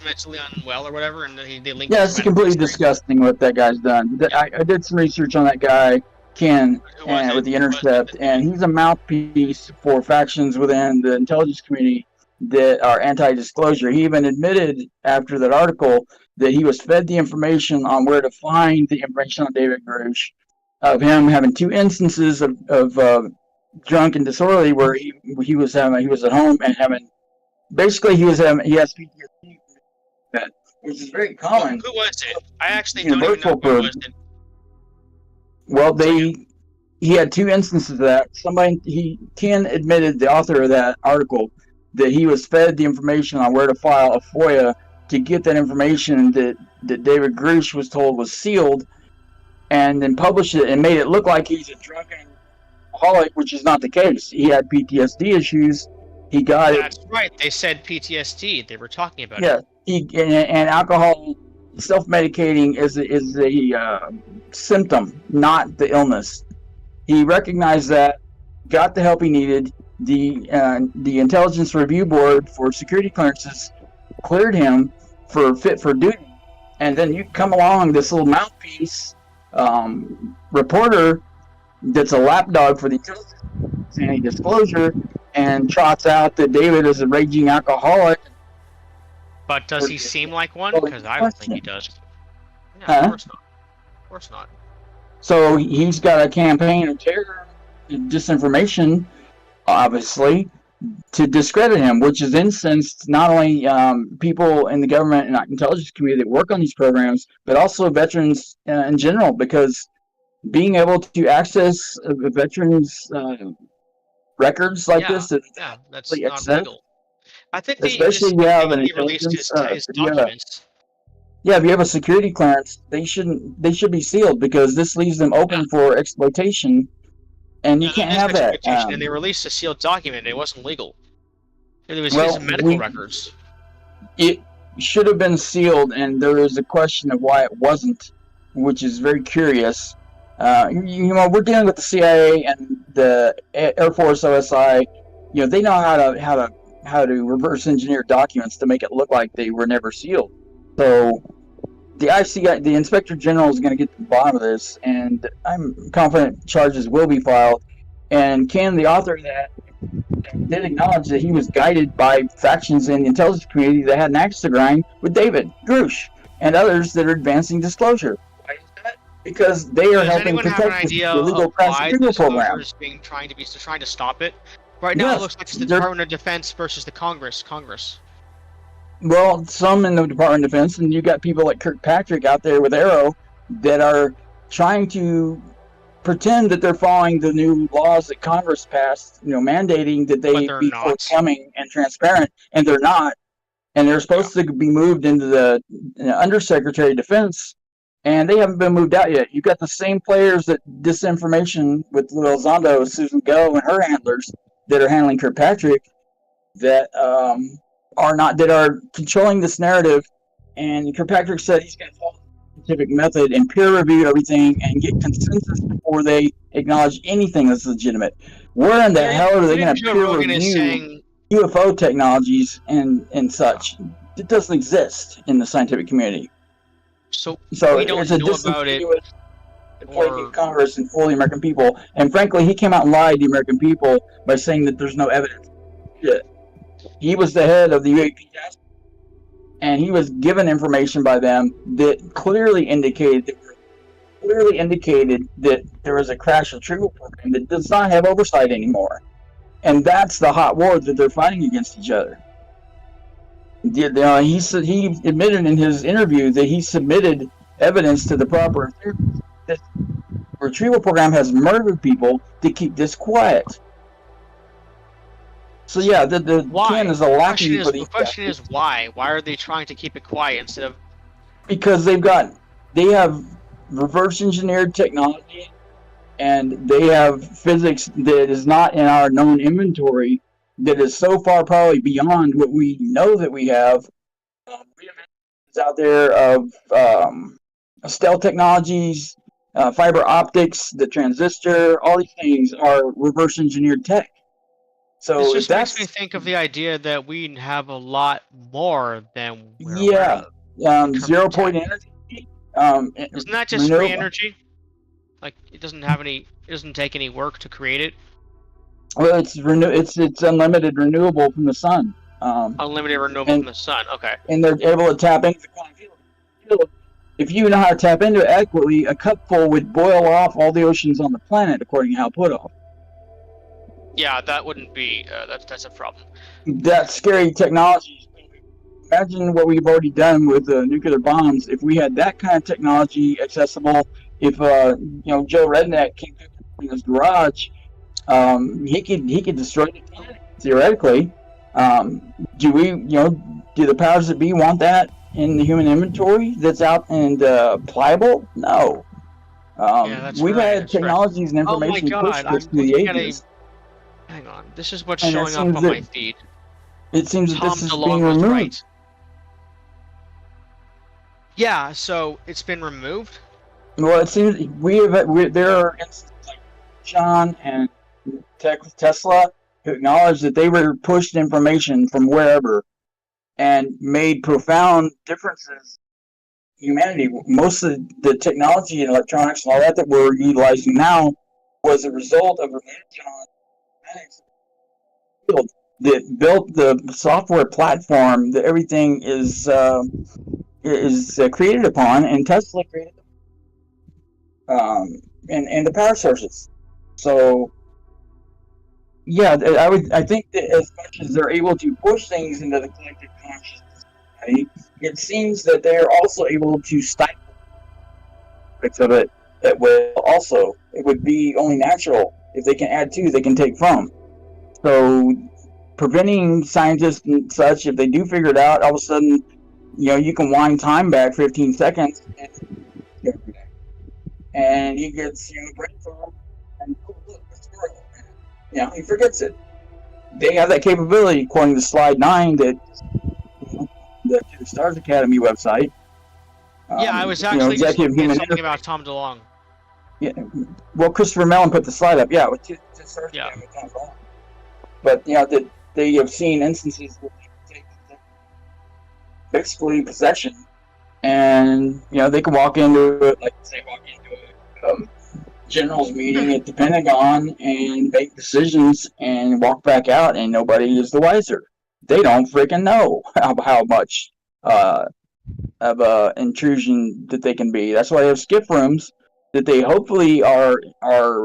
mentally unwell or whatever, and they link? Yeah, it's completely disgusting what that guy's done. I did some research on that guy, Ken, with the Intercept, and he's a mouthpiece for factions within the intelligence community that are anti-disclosure. He even admitted after that article that he was fed the information on where to find the information on David Grush, of him having 2 instances of drunk and disorderly where he was at home and having he has PTSD, which is very common. Who was it? I actually don't even know who was it. Well, he had 2 instances of that. Ken admitted, the author of that article, that he was fed the information on where to file a FOIA to get that information that David Grush was told was sealed, and then published it and made it look like he's a drunken alcoholic, which is not the case. He had PTSD issues. He got it. That's right. They said PTSD. They were talking about it. Yeah, and alcohol, self-medicating is a symptom, not the illness. He recognized that, got the help he needed. The Intelligence Review Board for security clearances cleared him for fit for duty, and then you come along, this little mouthpiece reporter that's a lapdog for the anti-disclosure, and trots out that David is a raging alcoholic. But does he seem like one? Because I don't think he does. No, of course not. So he's got a campaign of terror and disinformation, obviously, to discredit him, which has incensed not only people in the government and intelligence community that work on these programs, but also veterans in general, because being able to access veterans' records like this, that's not legal. I think especially if you have an released his documents. If you have a security clearance, they should be sealed, because this leaves them open for exploitation, and you can't have that. And they released a sealed document. It wasn't legal. It was his medical records. It should have been sealed, and there is a question of why it wasn't, which is very curious. We're dealing with the CIA and the Air Force OSI. They know how to reverse engineer documents to make it look like they were never sealed. So the Inspector General is going to get to the bottom of this, and I'm confident charges will be filed. And Ken, the author of that, did acknowledge that he was guided by factions in the intelligence community that had an axe to grind with David Grush and others that are advancing disclosure. Why is that? Because they are helping protect the illegal crash retrieval program. Trying to stop it. Right now, it looks like it's the Department of Defense versus the Congress. Well, some in the Department of Defense, and you got people like Kirkpatrick out there with Arrow that are trying to pretend that they're following the new laws that Congress passed, mandating that they be forthcoming and transparent, and they're not. and they're supposed to be moved into the Undersecretary of Defense, and they haven't been moved out yet. You got the same players that disinformation with Elizondo, Susan Go, and her handlers that are handling Kirkpatrick that are controlling this narrative. And Kirkpatrick said he's going to follow the scientific method and peer review everything and get consensus before they acknowledge anything that's legitimate. Where in the hell are they going to peer review UFO technologies and such? It doesn't exist in the scientific community. So So we don't it's a know about it. or Congress and fool the American people. And frankly, he came out and lied to the American people by saying that there's no evidence. Yeah. He was the head of the UAP task, and he was given information by them that clearly indicated that there was a crash retrieval program that does not have oversight anymore. And that's the hot war that they're fighting against each other. He admitted in his interview that he submitted evidence to the proper authorities that the retrieval program has murdered people to keep this quiet. So yeah, the can is a lacking for these. The question is why? Why are they trying to keep it quiet instead of? Because they have reverse engineered technology, and they have physics that is not in our known inventory, that is so far probably beyond what we know that we have. It's out there of stealth technologies, fiber optics, the transistor, all these things are reverse engineered tech. So this just makes me think of the idea that we have a lot more than we're aware of. 0 point energy. Isn't that just free energy? Like it doesn't take any work to create it. Well, it's unlimited renewable from the sun. Unlimited renewable from the sun. Okay. And they're able to tap into the quantum field. If you know how to tap into it adequately, a cupful would boil off all the oceans on the planet, according to Hal Puthoff. Yeah, that wouldn't be. That's a problem. That's scary technology. Imagine what we've already done with nuclear bombs. If we had that kind of technology accessible, if Joe Redneck came in his garage, he could destroy the planet theoretically. Do the powers that be want that in the human inventory that's out and pliable? No. We've had technologies and information pushed us through the ages. Hang on, this is what's showing up on my feed. It seems that this is being removed. Right. Yeah, so it's been removed. Well, it seems there are instances like John and Tesla who acknowledged that they were pushed information from wherever and made profound differences in humanity. Most of the technology and electronics and all that we're utilizing now was a result of a that built the software platform that everything is created upon, and Tesla created and the power sources. So yeah, I think that as much as they're able to push things into the collective consciousness, it seems that they're also able to stifle bits of it that will also. It would be only natural if they can add to, they can take from. So preventing scientists and such, if they do figure it out, all of a sudden, you can wind time back 15 seconds and he gets brain fog and look, it's horrible. He forgets it. They have that capability according to slide 9 that the Stars Academy website. I was actually just looking at something about Tom DeLonge. Yeah, well, Christopher Mellon put the slide up. Yeah, with Stars Academy with Tom DeLonge. But that they have seen instances where people take basically possession, and they can walk into it, like say walk into a general's meeting at the Pentagon and make decisions and walk back out, and nobody is the wiser. They don't freaking know how much of a intrusion that they can be. That's why they have skip rooms that they hopefully are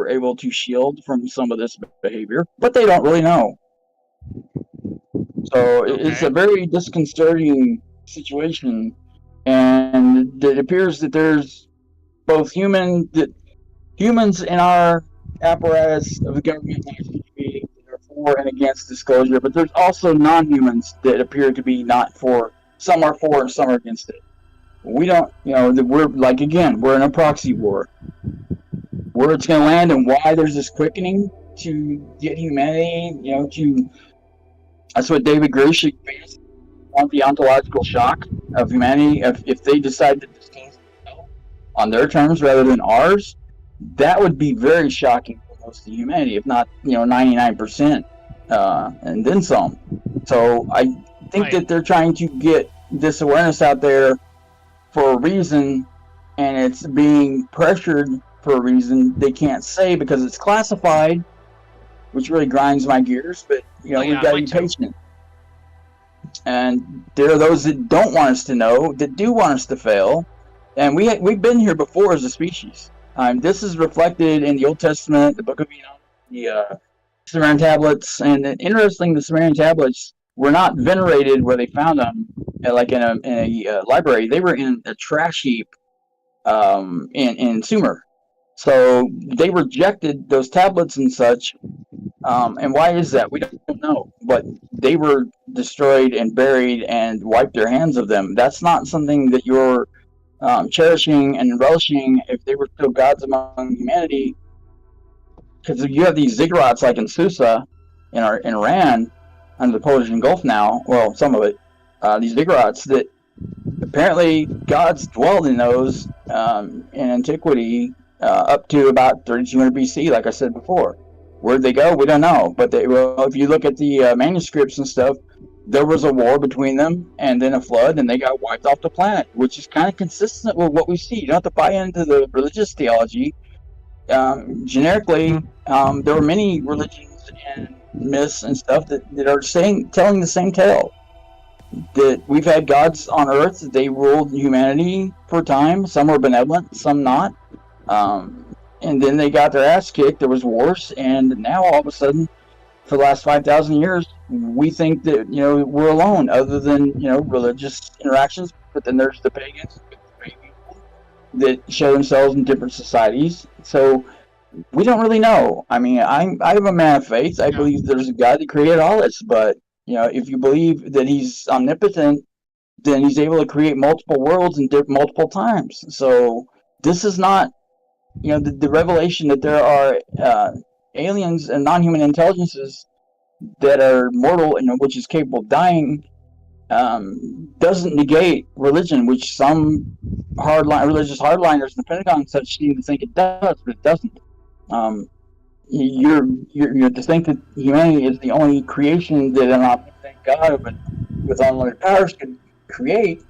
able to shield from some of this behavior, but they don't really know. So it's a very disconcerting situation, and it appears that there's both humans in our apparatus of the government that are for and against disclosure, but there's also non-humans that appear to be not for. Some are for and some are against it. We don't, we're like, again, we're in a proxy war. Where it's going to land and why there's this quickening to get humanity, that's what David Grush on the ontological shock of humanity. If they decide that this thing's on their terms rather than ours, that would be very shocking for most of humanity, if not 99%, and then some. So I think that they're trying to get this awareness out there for a reason, and it's being pressured for a reason they can't say because it's classified, which really grinds my gears. But we've got to be patient. And there are those that don't want us to know, that do want us to fail. And we've been here before as a species. This is reflected in the Old Testament, the Book of Enoch, the Sumerian tablets. And interesting, the Sumerian tablets were not venerated where they found them, like in a library. They were in a trash heap in Sumer. So they rejected those tablets and such. And why is that? We don't know. But they were destroyed and buried and wiped their hands of them. That's not something that you're cherishing and relishing if they were still gods among humanity. Because you have these ziggurats like in Susa, in Iran, under the Persian Gulf now, well, some of it, these ziggurats that apparently gods dwelled in those in antiquity up to about 3200 BC, like I said before. Where'd they go? We don't know. But if you look at the manuscripts and stuff, there was a war between them and then a flood, and they got wiped off the planet, which is kind of consistent with what we see. You don't have to buy into the religious theology. Generically, there were many religions and myths and stuff that are telling the same tale. That we've had gods on Earth, they ruled humanity for a time. Some were benevolent, some not. And then they got their ass kicked. There was wars, and now all of a sudden, for the last 5,000 years, we think that we're alone, other than religious interactions. But then there's the pagans that show themselves in different societies. So we don't really know. I mean, I'm a man of faith. I believe there's a God that created all this. But if you believe that He's omnipotent, then He's able to create multiple worlds in multiple times. So this is not. The revelation that there are aliens and non-human intelligences that are mortal, which is capable of dying, doesn't negate religion, which some religious hardliners in the Pentagon and such seem to think it does, but it doesn't. You're to think that humanity is the only creation that an omnipotent God with unlimited powers could create.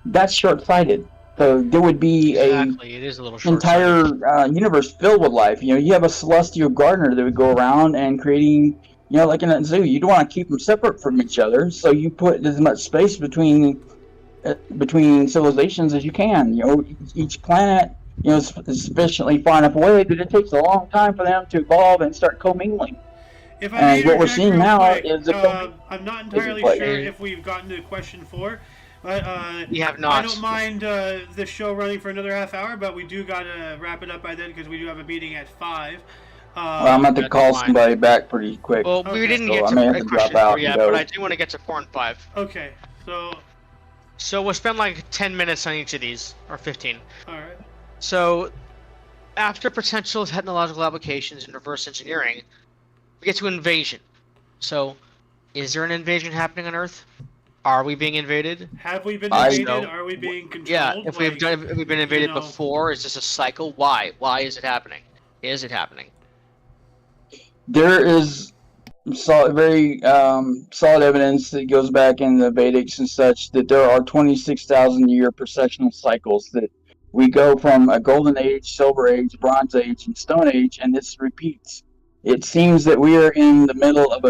That's short-sighted. So there would be it is a little entire universe filled with life. You have a celestial gardener that would go around and creating, like in a zoo. You don't want to keep them separate from each other, so you put as much space between civilizations as you can. Each planet, is sufficiently far enough away that it takes a long time for them to evolve and start commingling. And what we're seeing now is I'm not entirely sure if we've gotten to question 4. But we have not. I don't mind the show running for another half hour, but we do gotta wrap it up by then because we do have a meeting at 5. Well, I'm going to call somebody back pretty quick. Well, we didn't get to question 4 yet, but I do want to get to 4 and 5. Okay, so we'll spend like 10 minutes on each of these, or 15. All right. So, after potential technological applications in reverse engineering, we get to invasion. So, is there an invasion happening on Earth? Are we being invaded? Have we been invaded? Are we being controlled? Yeah, if we've been invaded before, is this a cycle? Why? Why is it happening? Is it happening? There is very solid evidence that goes back in the Vedics and such that there are 26,000-year precessional cycles that we go from a golden age, silver age, bronze age, and stone age, and this repeats. It seems that we are in the middle of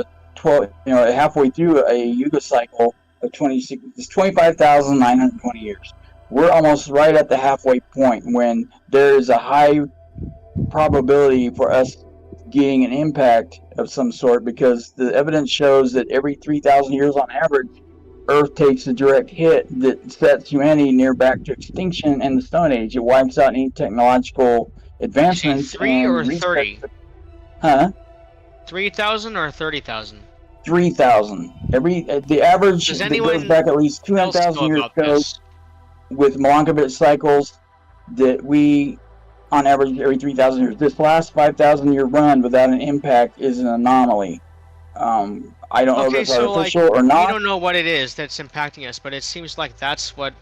halfway through a Yuga cycle of 25,920 years. We're almost right at the halfway point when there is a high probability for us getting an impact of some sort, because the evidence shows that every 3,000 years on average, Earth takes a direct hit that sets humanity near back to extinction in the Stone Age. It wipes out any technological advancements. 3 or 30? Huh? 3,000 or 30,000? 3,000. The average Does that anyone goes back at least else 200,000 know years about ago this? with Milankovitch cycles that we, on average, every 3,000 years. This last 5,000-year run without an impact is an anomaly. I don't know if Okay, it's so like artificial or we not. don't know what it is that's impacting us, but it seems like that's what.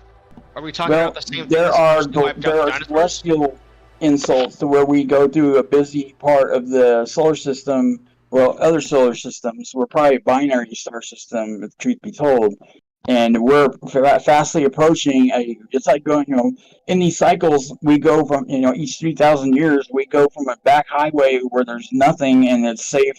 Are we talking Well, about the same thing there that's are supposed to wipe out the dinosaurs? celestial insults to where we go through a busy part of the solar system. Well, other solar systems. We're probably a binary star system, if truth be told, and we're fastly approaching a. It's like going, in these cycles, we go from, each 3,000 years, we go from a back highway where there's nothing and it's safe,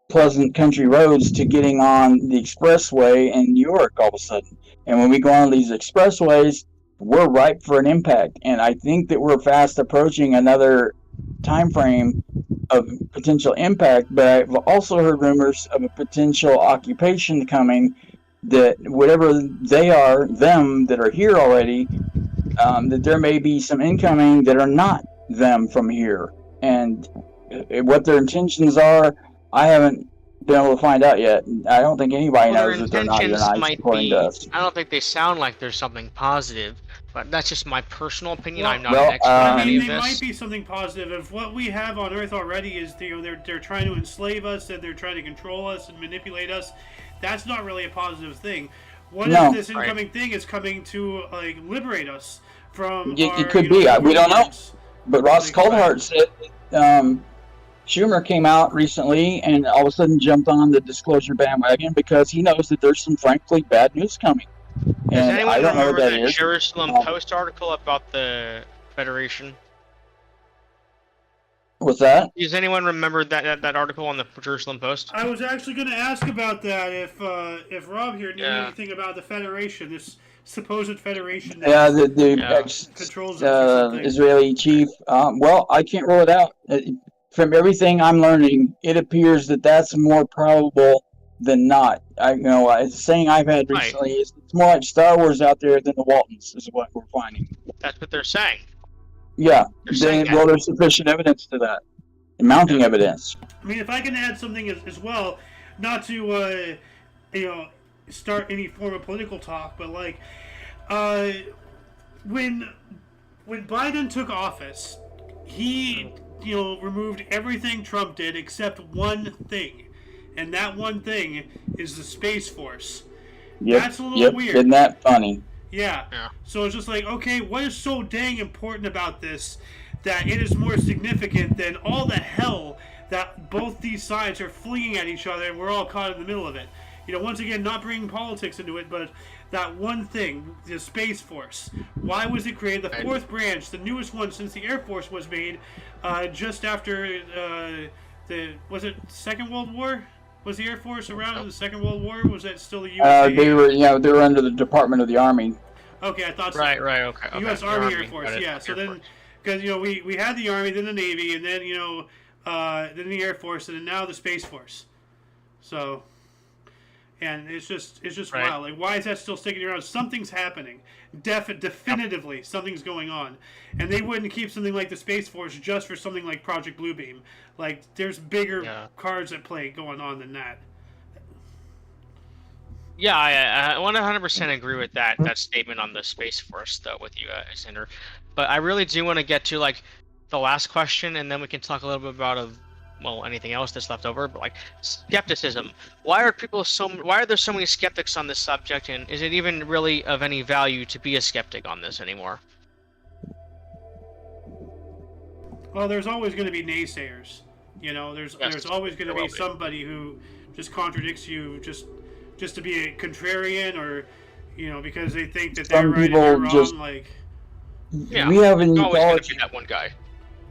pleasant country roads to getting on the expressway in New York all of a sudden. And when we go on these expressways, we're ripe for an impact. And I think that we're fast approaching another time frame of potential impact. But I've also heard rumors of a potential occupation coming, that whatever they are, them that are here already, that there may be some incoming that are not them from here. And what their intentions are, I haven't been able to find out yet. I don't think anybody Well, their knows that they're not intentions United, might according to be. us. I don't think they sound like there's something positive, but that's just my personal opinion. Well, I'm not well, an expert I on any mean, of they this. might be something positive. If what we have on Earth already is, they're trying to enslave us and they're trying to control us and manipulate us, that's not really a positive thing. What No. if this incoming thing is coming to liberate us from our, It could be. We don't know. overlords? But Ross Like, Coulthart said Schumer came out recently and all of a sudden jumped on the disclosure bandwagon because he knows that there's some frankly bad news coming. Does And I anyone don't know what remember that that is. Jerusalem Post article about the Federation? What's that? Does anyone remember that article on the Jerusalem Post? I was actually going to ask about that if Rob here knew anything about the Federation, this supposed Federation. Yeah, the controls us or something. Israeli chief. Well, I can't rule it out. From everything I'm learning, it appears that that's more probable than not. A saying I've had recently is it's more like Star Wars out there than the Waltons, is what we're finding. That's what they're saying. Yeah, saying well, there's sufficient evidence to that. Mounting evidence. I mean, if I can add something as well, not to start any form of political talk, but like when Biden took office, he removed everything Trump did except one thing, and that one thing is the Space Force. Yep, That's a little weird. Isn't that funny? Yeah. So it's just like, okay, what is so dang important about this that it is more significant than all the hell that both these sides are flinging at each other and we're all caught in the middle of it? Once again, not bringing politics into it, but that one thing, the Space Force. Why was it created? The fourth branch, the newest one since the Air Force was made, just after was it Second World War? Was the Air Force around in the Second World War? Was that still the U.S.? They were under the Department of the Army. Okay, I thought so. Right, okay. U.S. Army, Air Force, yeah. So then, because we had the Army, then the Navy, and then then the Air Force, and then now the Space Force. So, and it's just wild. Like, why is that still sticking around? Something's happening. Definitively, something's going on, and they wouldn't keep something like the Space Force just for something like Project Bluebeam. Like, there's bigger cards at play going on than that. Yeah, I 100% agree with that statement on the Space Force, though, with you, Xander. But I really do want to get to like the last question, and then we can talk a little bit about anything else that's left over. But like skepticism, why are there so many skeptics on this subject, and is it even really of any value to be a skeptic on this anymore? Well, there's always going to be naysayers. There's always going to be somebody who just contradicts you just to be a contrarian, or because they think that they're right and you're wrong. We have in always going college to be that one guy.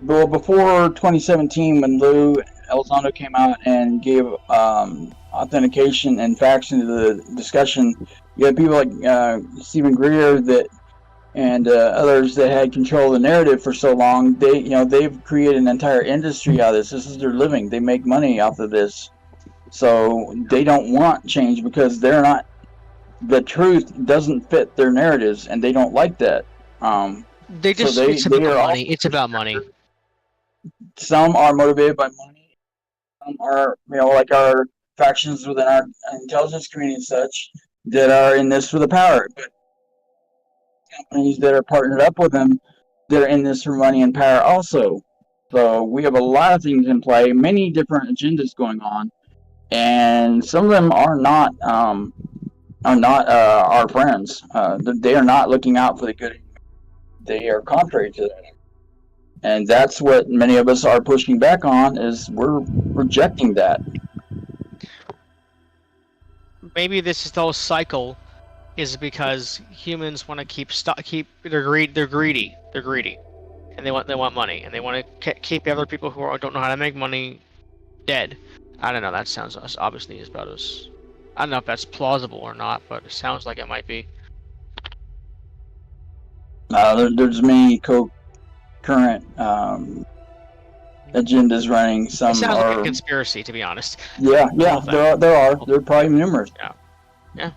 Well, before 2017, when Lou Elizondo came out and gave authentication and facts into the discussion, you had people like Stephen Greer and others that had control of the narrative for so long. They've created an entire industry out of this. This is their living. They make money off of this. So they don't want change because the truth doesn't fit their narratives, and they don't like that. It's about money. It's about money. Some are motivated by money. are, like our factions within our intelligence community and such that are in this for the power. But companies that are partnered up with them, they're in this for money and power also. So we have a lot of things in play, many different agendas going on, and some of them are not our friends. They are not looking out for the good. They are contrary to that, and that's what many of us are pushing back on. Is we're rejecting that. Maybe this is the whole cycle, is because humans want to keep they're greedy, and they want money, and they want to keep other people who don't know how to make money dead. I don't know. That sounds obviously about as, I don't know if that's plausible or not, but it sounds like it might be. There's many concurrent agendas running. Some It sounds are like a conspiracy, to be honest. Yeah, there are. There are probably numerous. Yeah.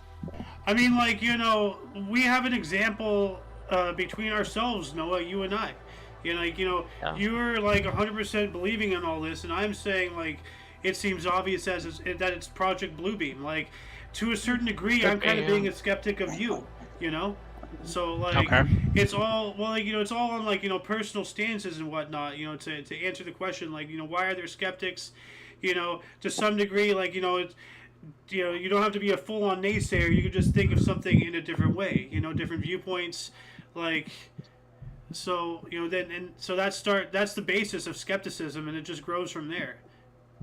I mean, like, we have an example between ourselves, Noah, you and I. Yeah. You're like 100% believing in all this, and I'm saying like it seems obvious that it's Project Bluebeam. Like, to a certain degree, I'm kind of being a skeptic of you. So like it's all it's all on like personal stances and whatnot. To answer the question, like why are there skeptics? To some degree, like it's. You don't have to be a full-on naysayer. You can just think of something in a different way. Different viewpoints, like so. So that's the basis of skepticism, and it just grows from there.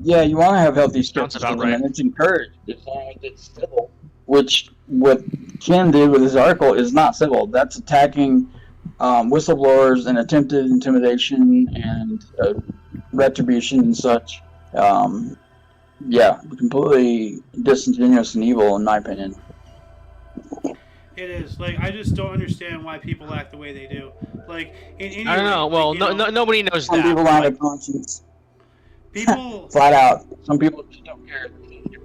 Yeah, you want to have healthy skepticism, right. and it's encouraged as long as it's civil. Which what Ken did with his article is not civil. That's attacking whistleblowers and attempted intimidation and retribution and such. Yeah, completely disingenuous and evil, in my opinion. It is. Like, I just don't understand why people act the way they do. Like, in I don't know. Well, nobody knows Some that. people don't have conscience. People flat out. Some people just don't care.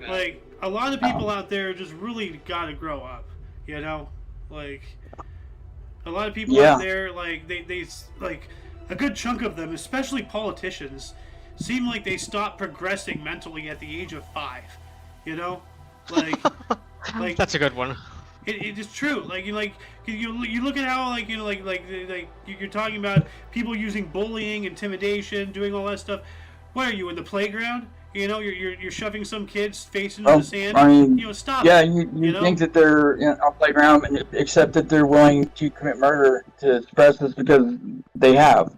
Like, a lot of people out there just really gotta grow up. Like, a lot of people out there, like, they like a good chunk of them, especially politicians, seem like they stop progressing mentally at the age of 5. Like That's a good one. It is true. Like you look at how you're talking about people using bullying, intimidation, doing all that stuff. What are you in the playground? You're shoving some kid's face into the sand. I mean, stop. Yeah, you think that they're in a playground, except that they're willing to commit murder to express this because they have.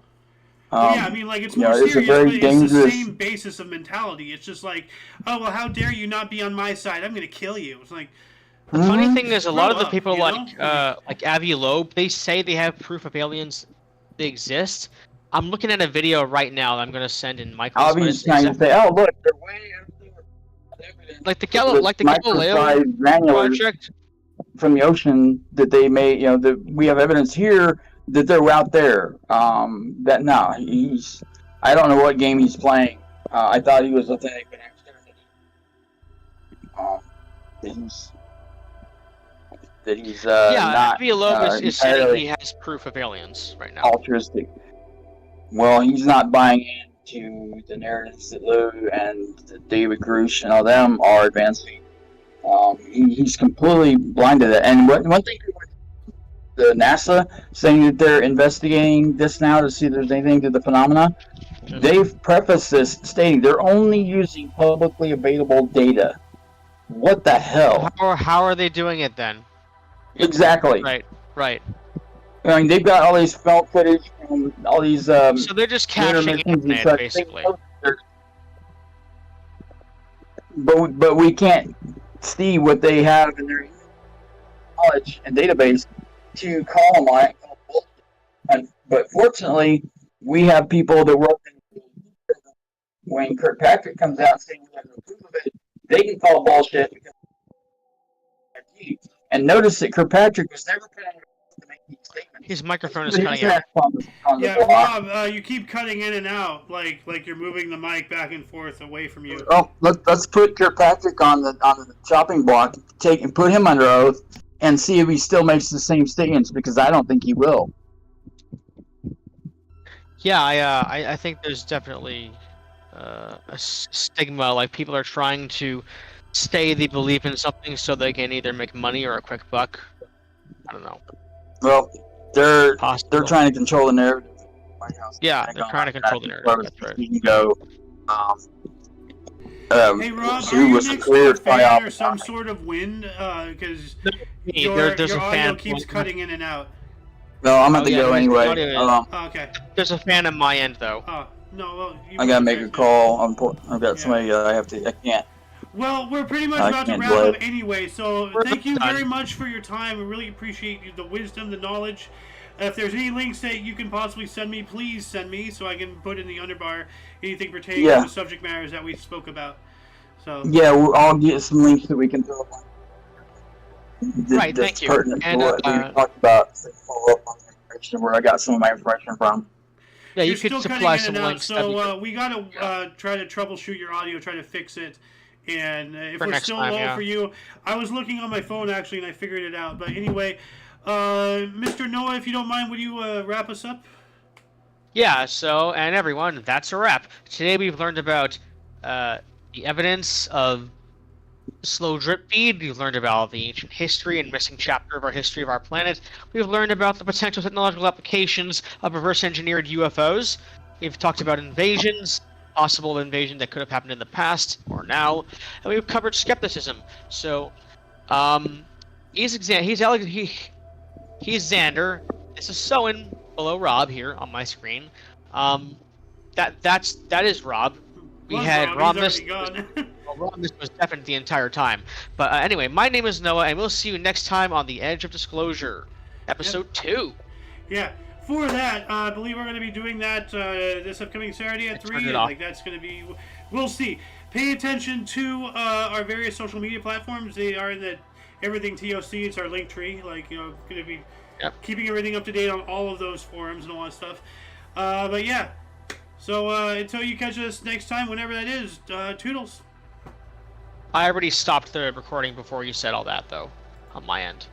I mean, like, it's more serious, but it's the same basis of mentality. It's just like, oh, well, how dare you not be on my side? I'm going to kill you. It's like... The funny thing is, a lot of the people like Avi Loeb, they say they have proof of aliens they exist. I'm looking at a video right now that I'm going to send in Michael's. Avi's trying to say, oh, look, they're way like the Galileo project from the ocean that they made. That we have evidence here that they're out there. That no, I don't know what game he's playing. I thought he was authentic, but he's not. Avi Loeb is saying he has proof of aliens right now. Altruistic. Well, he's not buying into the narratives that Lou and David Grush and all them are advancing. He's completely blind to that. And one thing, the NASA saying that they're investigating this now to see if there's anything to the phenomena. Mm-hmm. They've prefaced this stating they're only using publicly available data. What the hell? How are they doing it then? Exactly. Right. I mean, they've got all these film footage from all these. So they're just caching internet, basically. But we can't see what they have in their knowledge and database to call them on it. But fortunately, we have people that work in. When Kirkpatrick comes out saying we have no proof of it, they can call bullshit. And notice that Kirkpatrick was never put on to make these statements. His microphone is cutting out. Yeah, Rob, you keep cutting in and out, like you're moving the mic back and forth away from you. Well, let's put Kirkpatrick on the chopping block, and put him under oath, and see if he still makes the same statements, because I don't think he will. Yeah, I think there's definitely stigma, like people are trying to say they believe in something so they can either make money or a quick buck. I don't know. Well, they're Possible. trying to control the narrative. Yeah, they're trying to control the narrative. That's right. You can go. Hey Rob, who are you was a next clear to a fan psyop or some sort of wind? Because Me, your there's a audio fan. keeps cutting in and out. No, I'm about Oh, to yeah, go no, it's anyway. audio. Oh, okay. There's a fan on my end though. Oh, no, well, you I gotta must make a have- call. I've got Yeah. somebody. I can't. Well, we're pretty much I about to can't wrap delay up it. anyway, so We're thank you done. very much for your time. We really appreciate the wisdom, the knowledge. If there's any links that you can possibly send me, please send me so I can put in the underbar anything pertaining Yeah. to the subject matters that we spoke about. So Yeah, I'll get some links that we can throw. Right, That's thank you. pertinent And, to what we talked about. So follow up on the information where I got some of my information from. Yeah, you you're could still supply cutting in some and out, links. that'd be so good. we gotta try to troubleshoot your audio, try to fix it. And if For we're next still time, low yeah. for you, I was looking on my phone actually, and I figured it out. But anyway, Mr. Noah, if you don't mind, would you wrap us up? Yeah, so, and everyone, that's a wrap. Today we've learned about the evidence of slow drip feed. We've learned about the ancient history and missing chapter of our history of our planet. We've learned about the potential technological applications of reverse engineered UFOs. We've talked about invasions, possible invasion that could have happened in the past or now, and we've covered skepticism. So, he's Xander. This is Soen below Rob here on my screen. That is Rob. We Well, had Rob, Rob he's already gone. Rob was definite the entire time. But anyway, my name is Noah, and we'll see you next time on The Edge of Disclosure, episode 2. Yeah. For that, I believe we're going to be doing that this upcoming Saturday at 3. turned it And, off. that's going to be... We'll see. Pay attention to our various social media platforms. They are in the everything TOC. It's our link tree. Like, going to be keeping everything up to date on all of those forums and all that stuff. But yeah. So until you catch us next time, whenever that is, toodles. I already stopped the recording before you said all that, though, on my end.